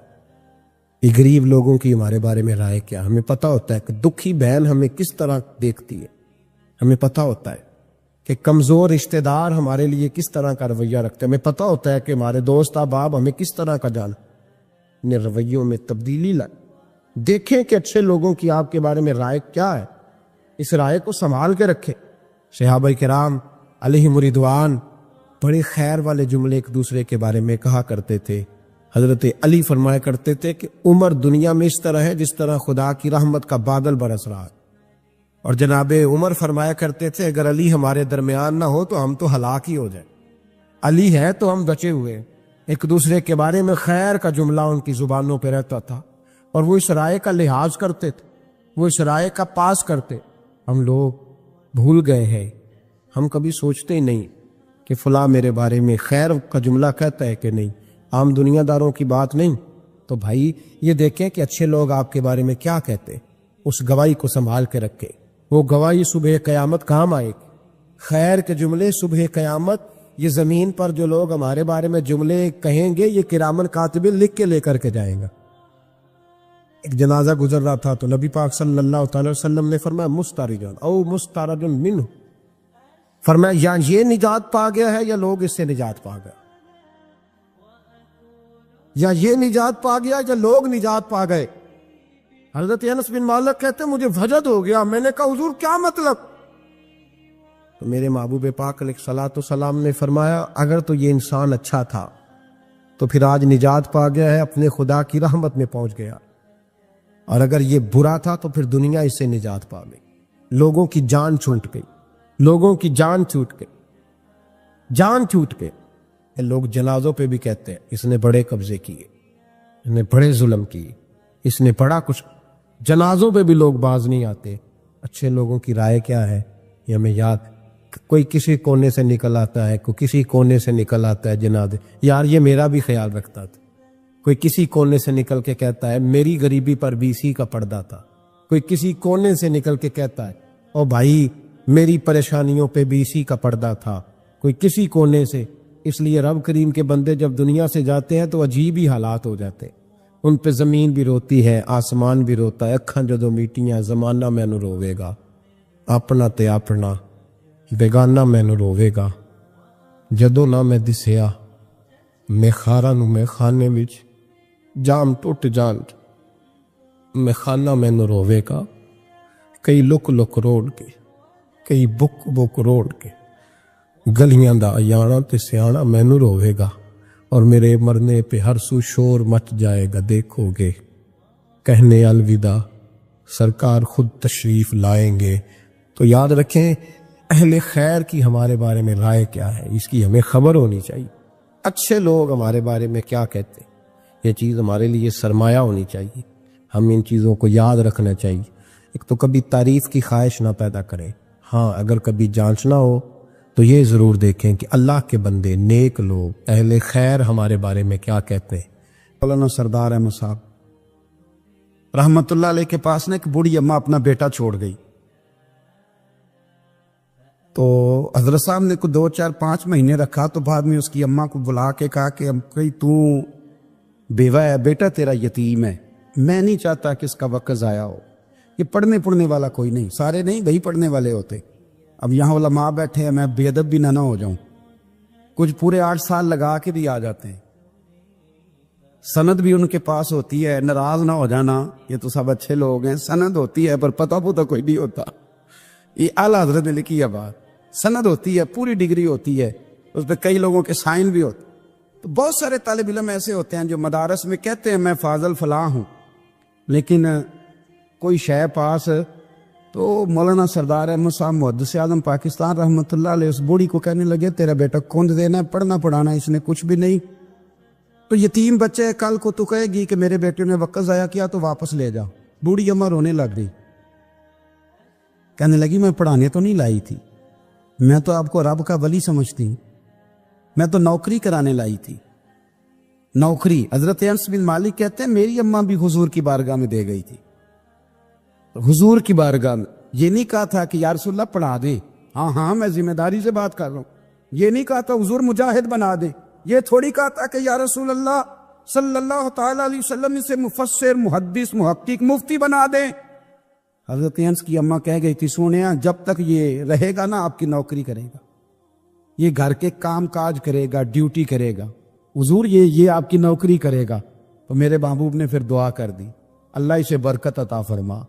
کہ غریب لوگوں کی ہمارے بارے میں رائے کیا، ہمیں پتہ ہوتا ہے کہ دکھی بہن ہمیں کس طرح دیکھتی ہے، ہمیں پتہ ہوتا ہے کہ کمزور رشتہ دار ہمارے لیے کس طرح کا رویہ رکھتے ہیں، ہمیں پتہ ہوتا ہے کہ ہمارے دوست احباب ہمیں کس طرح کا جان، اپنے رویوں میں تبدیلی لائیں۔ دیکھیں کہ اچھے لوگوں کی آپ کے بارے میں رائے کیا ہے، اس رائے کو سنبھال کے رکھیں۔ صحابہ کرام علیہم رضوان بڑے خیر والے جملے ایک دوسرے کے بارے میں کہا کرتے تھے۔ حضرت علی فرمایا کرتے تھے کہ عمر دنیا میں اس طرح ہے جس طرح خدا کی رحمت کا بادل برس رہا ہے، اور جناب عمر فرمایا کرتے تھے اگر علی ہمارے درمیان نہ ہو تو ہم تو ہلاک ہی ہو جائیں، علی ہے تو ہم بچے ہوئے۔ ایک دوسرے کے بارے میں خیر کا جملہ ان کی زبانوں پہ رہتا تھا، اور وہ اس رائے کا لحاظ کرتے تھے، وہ اس رائے کا پاس کرتے۔ ہم لوگ بھول گئے ہیں، ہم کبھی سوچتے ہی نہیں کہ فلاں میرے بارے میں خیر کا جملہ کہتا ہے کہ نہیں، عام دنیا داروں کی بات نہیں۔ تو بھائی یہ دیکھیں کہ اچھے لوگ آپ کے بارے میں کیا کہتے، اس گواہی کو سنبھال کے رکھے، وہ گواہی صبح قیامت کام آئے گی۔ خیر کے جملے صبح قیامت، یہ زمین پر جو لوگ ہمارے بارے میں جملے کہیں گے یہ کرامن کاتبین لکھ کے لے کر کے جائیں گا۔ ایک جنازہ گزر رہا تھا تو نبی پاک صلی اللہ تعالی وسلم نے فرمایا مسترجن او مسترجن منہ، فرمایا یا یہ نجات پا گیا ہے یا لوگ اس سے نجات پا گئے، یا یہ نجات پا گیا یا لوگ نجات پا گئے۔ حضرت انس بن مالک کہتے مجھے وجد ہو گیا، میں نے کہا حضور کیا مطلب؟ تو میرے محبوب پاک علیہ الصلوۃ والسلام نے فرمایا اگر تو یہ انسان اچھا تھا تو پھر آج نجات پا گیا ہے، اپنے خدا کی رحمت میں پہنچ گیا، اور اگر یہ برا تھا تو پھر دنیا اس سے نجات پا گئی۔ لوگوں کی جان چھوٹ گئی، لوگوں کی جان چھوٹ گئی، جان چھوٹ گئی۔ لوگ جنازوں پہ بھی کہتے ہیں اس نے بڑے قبضے کیے، اس نے بڑے ظلم کیے، اس نے بڑا کچھ، جنازوں پہ بھی لوگ باز نہیں آتے۔ اچھے لوگوں کی رائے کیا ہے یہ ہمیں یاد، کوئی کسی کونے سے نکل آتا ہے، کوئی کسی کونے سے نکل آتا ہے جنازے، یار یہ میرا بھی خیال رکھتا تھا، کوئی کسی کونے سے نکل کے کہتا ہے میری غریبی پر BC کا پردہ تھا، کوئی کسی کونے سے نکل کے کہتا ہے او بھائی میری پریشانیوں پہ BC کا پردہ تھا، کوئی کسی کونے سے۔ اس لیے رب کریم کے بندے جب دنیا سے جاتے ہیں تو عجیب ہی حالات ہو جاتے ہیں، ان پہ زمین بھی روتی ہے، آسمان بھی روتا ہے، اکھاں جدو میٹیاں زمانہ مینوں روے گا، اپنا تے اپنا بیگانہ مینوں روے گا، جدو نہ میں دسیا میں خاراں نوں میں خانے وچ جام ٹوٹ جان میں خانہ مینوں روے گا، کئی لک لک روڑ کے، کئی بک بک روڑ کے، گلیاں دا ایانا تے سیانا مینوں روے گا، اور میرے مرنے پہ ہر سو شور مچ جائے گا، دیکھو گے کہنے الوداع سرکار خود تشریف لائیں گے۔ تو یاد رکھیں اہل خیر کی ہمارے بارے میں رائے کیا ہے، اس کی ہمیں خبر ہونی چاہیے۔ اچھے لوگ ہمارے بارے میں کیا کہتے ہیں، یہ چیز ہمارے لیے سرمایہ ہونی چاہیے، ہم ان چیزوں کو یاد رکھنا چاہیے۔ ایک تو کبھی تعریف کی خواہش نہ پیدا کریں، ہاں اگر کبھی جانچنا ہو تو یہ ضرور دیکھیں کہ اللہ کے بندے، نیک لوگ، اہل خیر ہمارے بارے میں کیا کہتے ہیں۔ مولانا سردار احمد صاحب رحمت اللہ علیہ کے پاس نے ایک بوڑھی اماں اپنا بیٹا چھوڑ گئی، تو حضرت صاحب نے کو 2 4 5 مہینے رکھا، تو بعد میں اس کی اماں کو بلا کے کہا کہ تو بیوہ ہے، بیٹا تیرا یتیم ہے، میں نہیں چاہتا کہ اس کا وقت ضائع ہو، یہ پڑھنے والا کوئی نہیں، سارے نہیں بھائی پڑھنے والے ہوتے، اب یہاں علماء بیٹھے ہیں، میں بے ادب بھی نہ ہو جاؤں، کچھ پورے 8 سال لگا کے بھی آ جاتے ہیں، سند بھی ان کے پاس ہوتی ہے، ناراض نہ ہو جانا، یہ تو سب اچھے لوگ ہیں، سند ہوتی ہے پر پتہ پتہ کوئی نہیں ہوتا، یہ اعلیٰ حضرت نے لکھی ہے بات، سند ہوتی ہے، پوری ڈگری ہوتی ہے، اس پہ کئی لوگوں کے سائن بھی ہوتے، تو بہت سارے طالب علم ایسے ہوتے ہیں جو مدارس میں کہتے ہیں میں فاضل فلاں ہوں، لیکن کوئی شے پاس تو مولانا سردار احمد صاحب محدث اعظم پاکستان رحمۃ اللہ علیہ اس بوڑھی کو کہنے لگے تیرا بیٹا کند دینا ہے، پڑھنا پڑھانا اس نے کچھ بھی نہیں، تو یتیم بچے کل کو تو کہے گی کہ میرے بیٹے نے وقت ضائع کیا تو واپس لے جا۔ بوڑھی اماں رونے لگ گئی، کہنے لگی میں پڑھانے تو نہیں لائی تھی، میں تو آپ کو رب کا ولی سمجھتی ہوں، میں تو نوکری کرانے لائی تھی، نوکری۔ حضرت انس بن مالک کہتے ہیں میری اماں بھی حضور کی بارگاہ میں دے گئی تھی، حضور کی بارگاہ میں یہ نہیں کہا تھا کہ یا رسول اللہ پڑھا دیں، ہاں ہاں میں ذمہ داری سے بات کر رہا ہوں، یہ نہیں کہا تھا حضور مجاہد بنا دیں، یہ تھوڑی کہا تھا کہ یا رسول اللہ صلی اللہ تعالی علیہ وسلم سے مفسر محدث محقق مفتی بنا دیں۔ حضرت انس کی اماں کہہ گئی تھی سونیا جب تک یہ رہے گا نا آپ کی نوکری کرے گا، یہ گھر کے کام کاج کرے گا، ڈیوٹی کرے گا، حضور یہ آپ کی نوکری کرے گا۔ تو میرے محبوب نے پھر دعا کر دی اللہ اسے برکت عطا فرما۔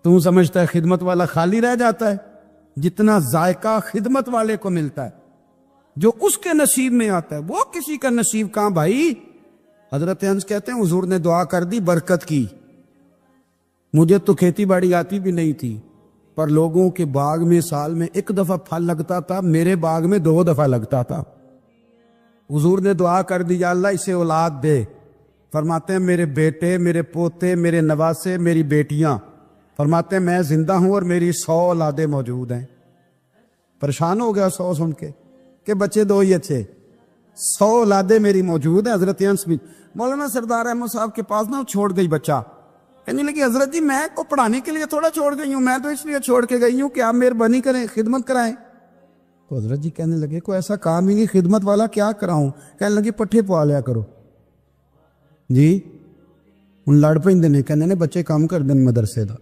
تو سمجھتا ہے خدمت والا خالی رہ جاتا ہے؟ جتنا ذائقہ خدمت والے کو ملتا ہے، جو اس کے نصیب میں آتا ہے، وہ کسی کا نصیب کہاں بھائی۔ حضرت انس کہتے ہیں حضور نے دعا کر دی برکت کی۔ مجھے تو کھیتی باڑی آتی بھی نہیں تھی، پر لوگوں کے باغ میں سال میں ایک دفعہ پھل لگتا تھا، میرے باغ میں 2 دفعہ لگتا تھا۔ حضور نے دعا کر دی یا اللہ اسے اولاد دے۔ فرماتے ہیں میرے بیٹے، میرے پوتے، میرے نواسے، میری بیٹیاں، فرماتے ہیں میں زندہ ہوں اور میری 100 اولادیں موجود ہیں۔ پریشان ہو گیا 100 سن کے کہ بچے 2 ہی اچھے، 100 اولادیں میری موجود ہیں۔ حضرت انس بھی مولانا سردار احمد صاحب کے پاس نہ چھوڑ گئی بچہ، کہنے لگی حضرت جی میں کو پڑھانے کے لیے تھوڑا چھوڑ گئی ہوں، میں تو اس لیے چھوڑ کے گئی ہوں کہ آپ مہربانی کریں خدمت کرائیں۔ تو حضرت جی کہنے لگے کوئی ایسا کام ہی نہیں، خدمت والا کیا کراؤں؟ کہنے لگے پٹھے پوا لیا کرو جی۔ ان لڑ پیندے نے کہنے نے بچے کام کر دیں مدرسے دا،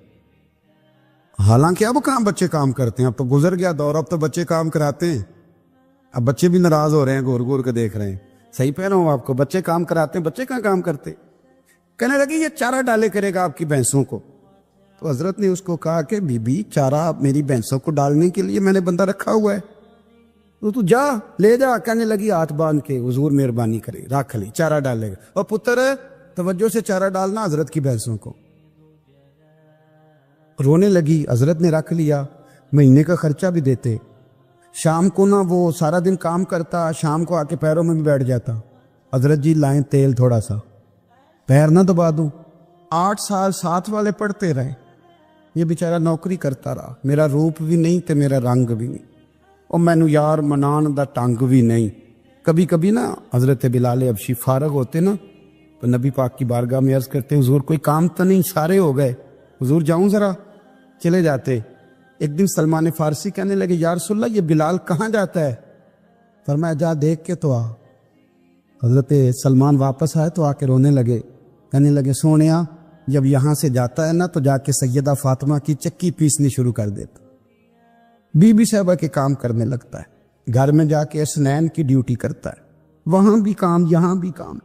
حالانکہ اب کہاں بچے کام کرتے ہیں، اب تو گزر گیا دور، اب تو بچے کام کراتے ہیں۔ اب بچے بھی ناراض ہو رہے ہیں، گور گور کے دیکھ رہے ہیں، صحیح پہ رہا ہوں آپ کو، بچے کام کراتے ہیں، بچے کہاں کام کرتے؟ کہنے لگے یہ چارہ ڈالے کرے گا آپ کی بھینسوں کو۔ تو حضرت نے اس کو کہا کہ بی بی چارہ میری بھینسوں کو ڈالنے کے لیے میں نے بندہ رکھا ہوا ہے، تو جا لے جا۔ کہنے لگی ہاتھ باندھ کے حضور مہربانی کرے رکھ لی، چارہ ڈالے گا۔ اور پتر توجہ سے چارہ ڈالنا حضرت کی بھینسوں کو۔ رونے لگی، حضرت نے رکھ لیا، مہینے کا خرچہ بھی دیتے۔ شام کو نا وہ سارا دن کام کرتا، شام کو آ کے پیروں میں بھی بیٹھ جاتا، حضرت جی لائیں تیل تھوڑا سا، پیر نہ دبا دوں۔ 8 سال ساتھ والے پڑھتے رہے، یہ بیچارہ نوکری کرتا رہا، میرا روپ بھی نہیں تے میرا رنگ بھی نہیں، اور مینو یار منان دا ٹنگ بھی نہیں۔ کبھی کبھی نا حضرت بلال حبشی فارغ ہوتے نا تو نبی پاک کی بارگاہ میں عرض کرتے حضور کوئی کام تو نہیں، سارے ہو گئے، حضور جاؤں ذرا، چلے جاتے۔ ایک دن سلمان فارسی کہنے لگے یا رسول اللہ یہ بلال کہاں جاتا ہے؟ فرمایا جا دیکھ کے تو آ۔ حضرت سلمان واپس آئے تو آ کے رونے لگے، کہنے لگے سونیا جب یہاں سے جاتا ہے نا تو جا کے سیدہ فاطمہ کی چکی پیسنی شروع کر دیتا، بی بی صاحبہ کے کام کرنے لگتا ہے، گھر میں جا کے اسنین کی ڈیوٹی کرتا ہے، وہاں بھی کام یہاں بھی کام۔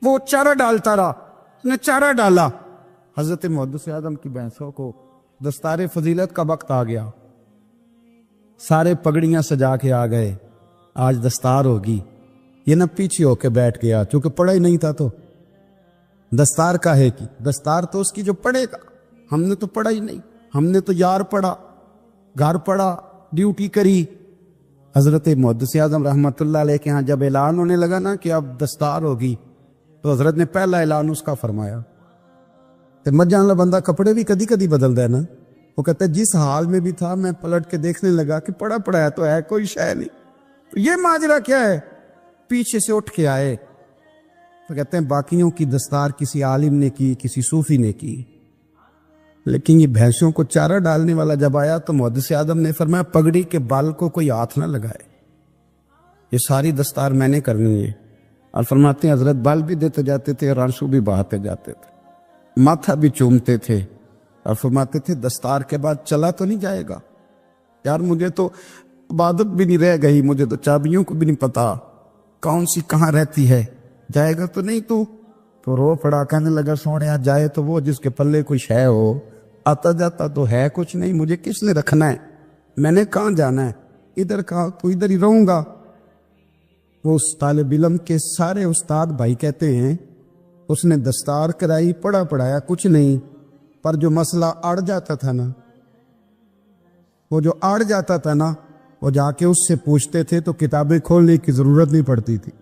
وہ چارہ ڈالتا رہا، اس نے چارہ ڈالا۔ حضرت محدث اعظم کی بھینسوں کو دستار فضیلت کا وقت آ گیا، سارے پگڑیاں سجا کے آ گئے، آج دستار ہوگی۔ یہ نہ پیچھے ہو کے بیٹھ گیا، چونکہ پڑھا ہی نہیں تھا تو دستار کاہے کی؟ دستار تو اس کی جو پڑھے گا، ہم نے تو پڑھا ہی نہیں، ہم نے تو یار پڑھا، گھر پڑھا، ڈیوٹی کری۔ حضرت محدث اعظم رحمۃ اللہ علیہ کے ہاں جب اعلان ہونے لگا نا کہ اب دستار ہوگی، تو حضرت نے پہلا اعلان اس کا فرمایا۔ تو مت جان لا بندہ کپڑے بھی کدی کدی بدلتا ہے نا، وہ کہتا ہے جس حال میں بھی تھا میں پلٹ کے دیکھنے لگا کہ پڑھا پڑھا ہے تو ہے کوئی شے نہیں، تو یہ ماجرا کیا ہے؟ پیچھے سے اٹھ کے آئے تو کہتے ہیں باقیوں کی دستار کسی عالم نے کی، کسی صوفی نے کی، لیکن یہ بھینسوں کو چارہ ڈالنے والا جب آیا تو محدث اعظم نے فرمایا پگڑی کے بال کو کوئی ہاتھ نہ لگائے، یہ ساری دستار میں نے کرنی ہے۔ اور فرماتے ہیں حضرت بال بھی دیتے جاتے تھے اور آنسو بھی بہاتے جاتے تھے، ماتھا بھی چومتے تھے، اور فرماتے تھے دستار کے بعد چلا تو نہیں جائے گا یار، مجھے تو عبادت بھی نہیں رہ گئی، مجھے تو چابیوں کو بھی نہیں پتا کون سی کہاں رہتی ہے، جائے گا تو نہیں تو رو پڑا، کہنے لگا سونے جائے تو وہ جس کے پلے کوئی شے ہو، آتا جاتا تو ہے کچھ نہیں، مجھے کس نے رکھنا ہے، میں نے کہاں جانا ہے، ادھر کہاں تو ادھر ہی رہوں گا۔ وہ اس طالب علم کے سارے استاد بھائی کہتے ہیں اس نے دستار کرائی، پڑھا پڑھایا کچھ نہیں، پر جو مسئلہ اڑ جاتا تھا نا، وہ جا کے اس سے پوچھتے تھے تو کتابیں کھولنے کی ضرورت نہیں پڑتی تھی۔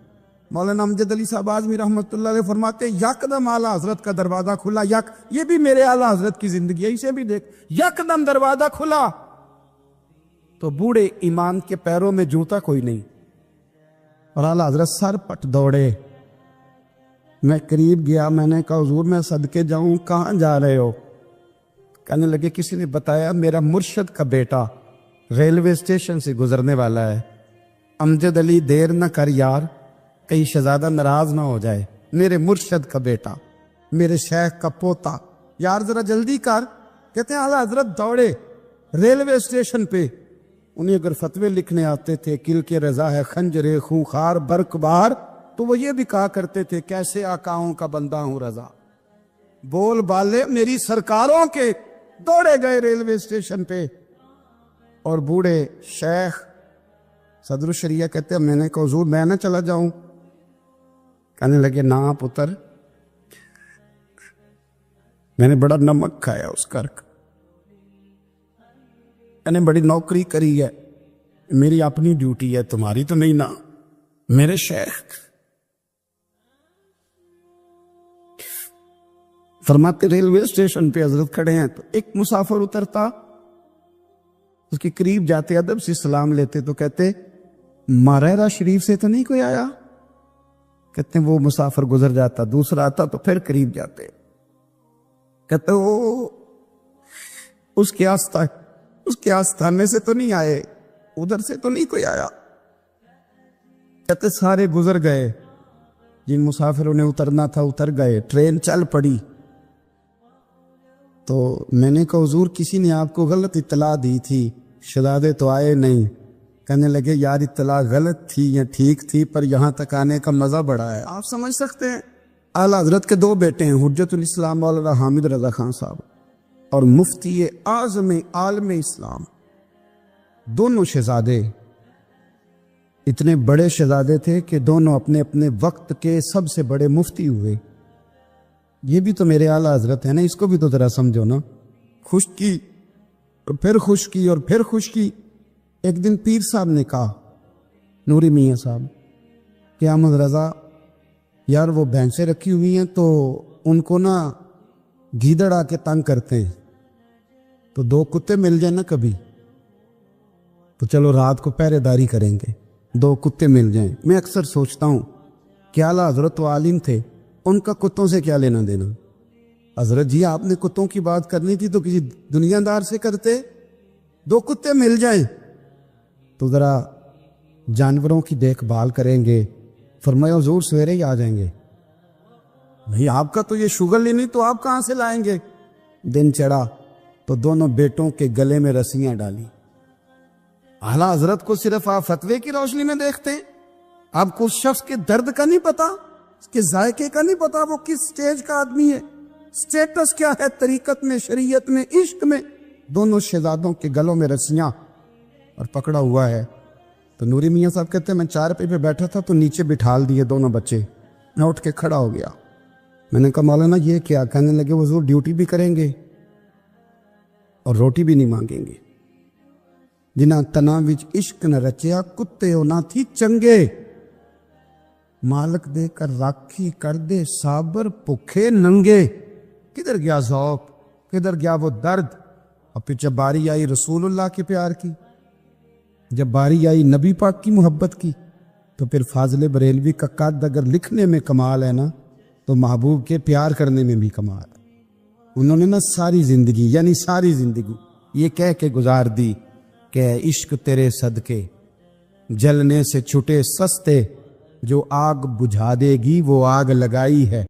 مولانا امجد علی صاحب اعظمی رحمۃ اللہ علیہ فرماتے یکدم اعلیٰ حضرت کا دروازہ کھلا، یہ بھی میرے اعلیٰ حضرت کی زندگی ہے، اسے بھی دیکھ، یکدم دروازہ کھلا تو بوڑھے ایمان کے پیروں میں جوتا کوئی نہیں، اور اعلیٰ حضرت سر پٹ دوڑے۔ میں قریب گیا، میں نے کہا حضور میں صدقے جاؤں، کہاں جا رہے ہو؟ کہنے لگے کسی نے بتایا میرا مرشد کا بیٹا ریلوے اسٹیشن سے گزرنے والا ہے، امجد علی دیر نہ کر یار، کہیں شہزادہ ناراض نہ ہو جائے، میرے مرشد کا بیٹا، میرے شیخ کا پوتا، یار ذرا جلدی کر۔ کہتے ہیں اعلیٰ حضرت دوڑے ریلوے اسٹیشن پہ، انہیں اگر فتوے لکھنے آتے تھے کل کے رضا ہے خنجر خونخوار برق بار، تو وہ یہ بھی کہا کرتے تھے کیسے آقاؤں کا بندہ ہوں رضا، بول بالے میری سرکاروں کے۔ دوڑے گئے ریلوے اسٹیشن پہ، اور بوڑھے شیخ صدر الشریعہ کہتے ہیں میں نے کہا حضور میں نہ چلا جاؤں؟ کہنے لگے نا پتر، میں نے بڑا نمک کھایا اس گھر کا، میں نے بڑی نوکری کری ہے، میری اپنی ڈیوٹی ہے، تمہاری تو نہیں نا۔ میرے شیخ فرماتے ریلوے اسٹیشن پہ حضرت کھڑے ہیں تو ایک مسافر اترتا، اس کے قریب جاتے ادب سے سلام لیتے تو کہتے ماریرا شریف سے تو نہیں کوئی آیا؟ کہتے ہیں وہ مسافر گزر جاتا، دوسرا آتا تو پھر قریب جاتے، کہتے وہ اس کے آستانے سے تو نہیں آئے، ادھر سے تو نہیں کوئی آیا؟ کہتے سارے گزر گئے، جن مسافروں نے اترنا تھا اتر گئے، ٹرین چل پڑی۔ تو میں نے کہا حضور کسی نے آپ کو غلط اطلاع دی تھی، شہزادے تو آئے نہیں۔ کہنے لگے یار اطلاع غلط تھی یا ٹھیک تھی، پر یہاں تک آنے کا مزہ بڑا ہے، آپ سمجھ سکتے ہیں۔ اعلیٰ حضرت کے دو بیٹے ہیں، حجت الاسلام مولانا حامد رضا خان صاحب اور مفتی اعظم عالم اسلام، دونوں شہزادے اتنے بڑے شہزادے تھے کہ دونوں اپنے اپنے وقت کے سب سے بڑے مفتی ہوئے۔ یہ بھی تو میرے اعلیٰ حضرت ہے نا، اس کو بھی تو ذرا سمجھو نا۔ خشکی اور پھر خشکی اور پھر خشکی۔ ایک دن پیر صاحب نے کہا، نوری میاں صاحب، کہ احمد رضا یار وہ بھینسیں رکھی ہوئی ہیں تو ان کو نا گیدڑ آ کے تنگ کرتے ہیں، تو دو کتے مل جائیں نا کبھی تو چلو رات کو پہرے داری کریں گے، دو کتے مل جائیں۔ میں اکثر سوچتا ہوں کہ اعلیٰ حضرت و عالم تھے، ان کا کتوں سے کیا لینا دینا؟ حضرت جی آپ نے کتوں کی بات کرنی تھی تو کسی دنیا دار سے کرتے، دو کتے مل جائیں تو ذرا جانوروں کی دیکھ بھال کریں گے۔ فرمایا حضور سویرے ہی آ جائیں گے۔ نہیں آپ کا تو یہ شوگر لینی، تو آپ کہاں سے لائیں گے؟ دن چڑھا تو دونوں بیٹوں کے گلے میں رسیاں ڈالی۔ اعلیٰ حضرت کو صرف آپ فتوے کی روشنی میں دیکھتے ہیں، آپ کو اس شخص کے درد کا نہیں پتا، اس کے ذائقے کا نہیں پتا، وہ کس سٹیج کا آدمی ہے، سٹیٹس کیا ہے طریقت میں، شریعت میں، عشق میں۔ دونوں شہزادوں کے گلوں میں رسیاں اور پکڑا ہوا ہے۔ تو نوری میاں صاحب کہتے ہیں میں چارپے پہ بیٹھا تھا تو نیچے بٹھال دیے دونوں بچے، میں اٹھ کے کھڑا ہو گیا۔ میں نے کہا مولانا یہ کیا؟ کہنے لگے حضور ڈیوٹی بھی کریں گے اور روٹی بھی نہیں مانگیں گے۔ جنہاں تنا وچ عشق نہ رچیا، کتے ہو نہ تھی چنگے، مالک دے کر راکھی کر دے صابر بھوکے ننگے۔ کدھر گیا ذوق، کدھر گیا وہ درد؟ اور پھر جب باری آئی رسول اللہ کے پیار کی، جب باری آئی نبی پاک کی محبت کی، تو پھر فاضل بریلوی کا قد اگر لکھنے میں کمال ہے نا، تو محبوب کے پیار کرنے میں بھی کمال ہے۔ انہوں نے نا ساری زندگی، یعنی ساری زندگی یہ کہہ کے گزار دی کہ عشق تیرے صدقے جلنے سے چھٹے سستے، جو آگ بجھا دے گی وہ آگ لگائی ہے۔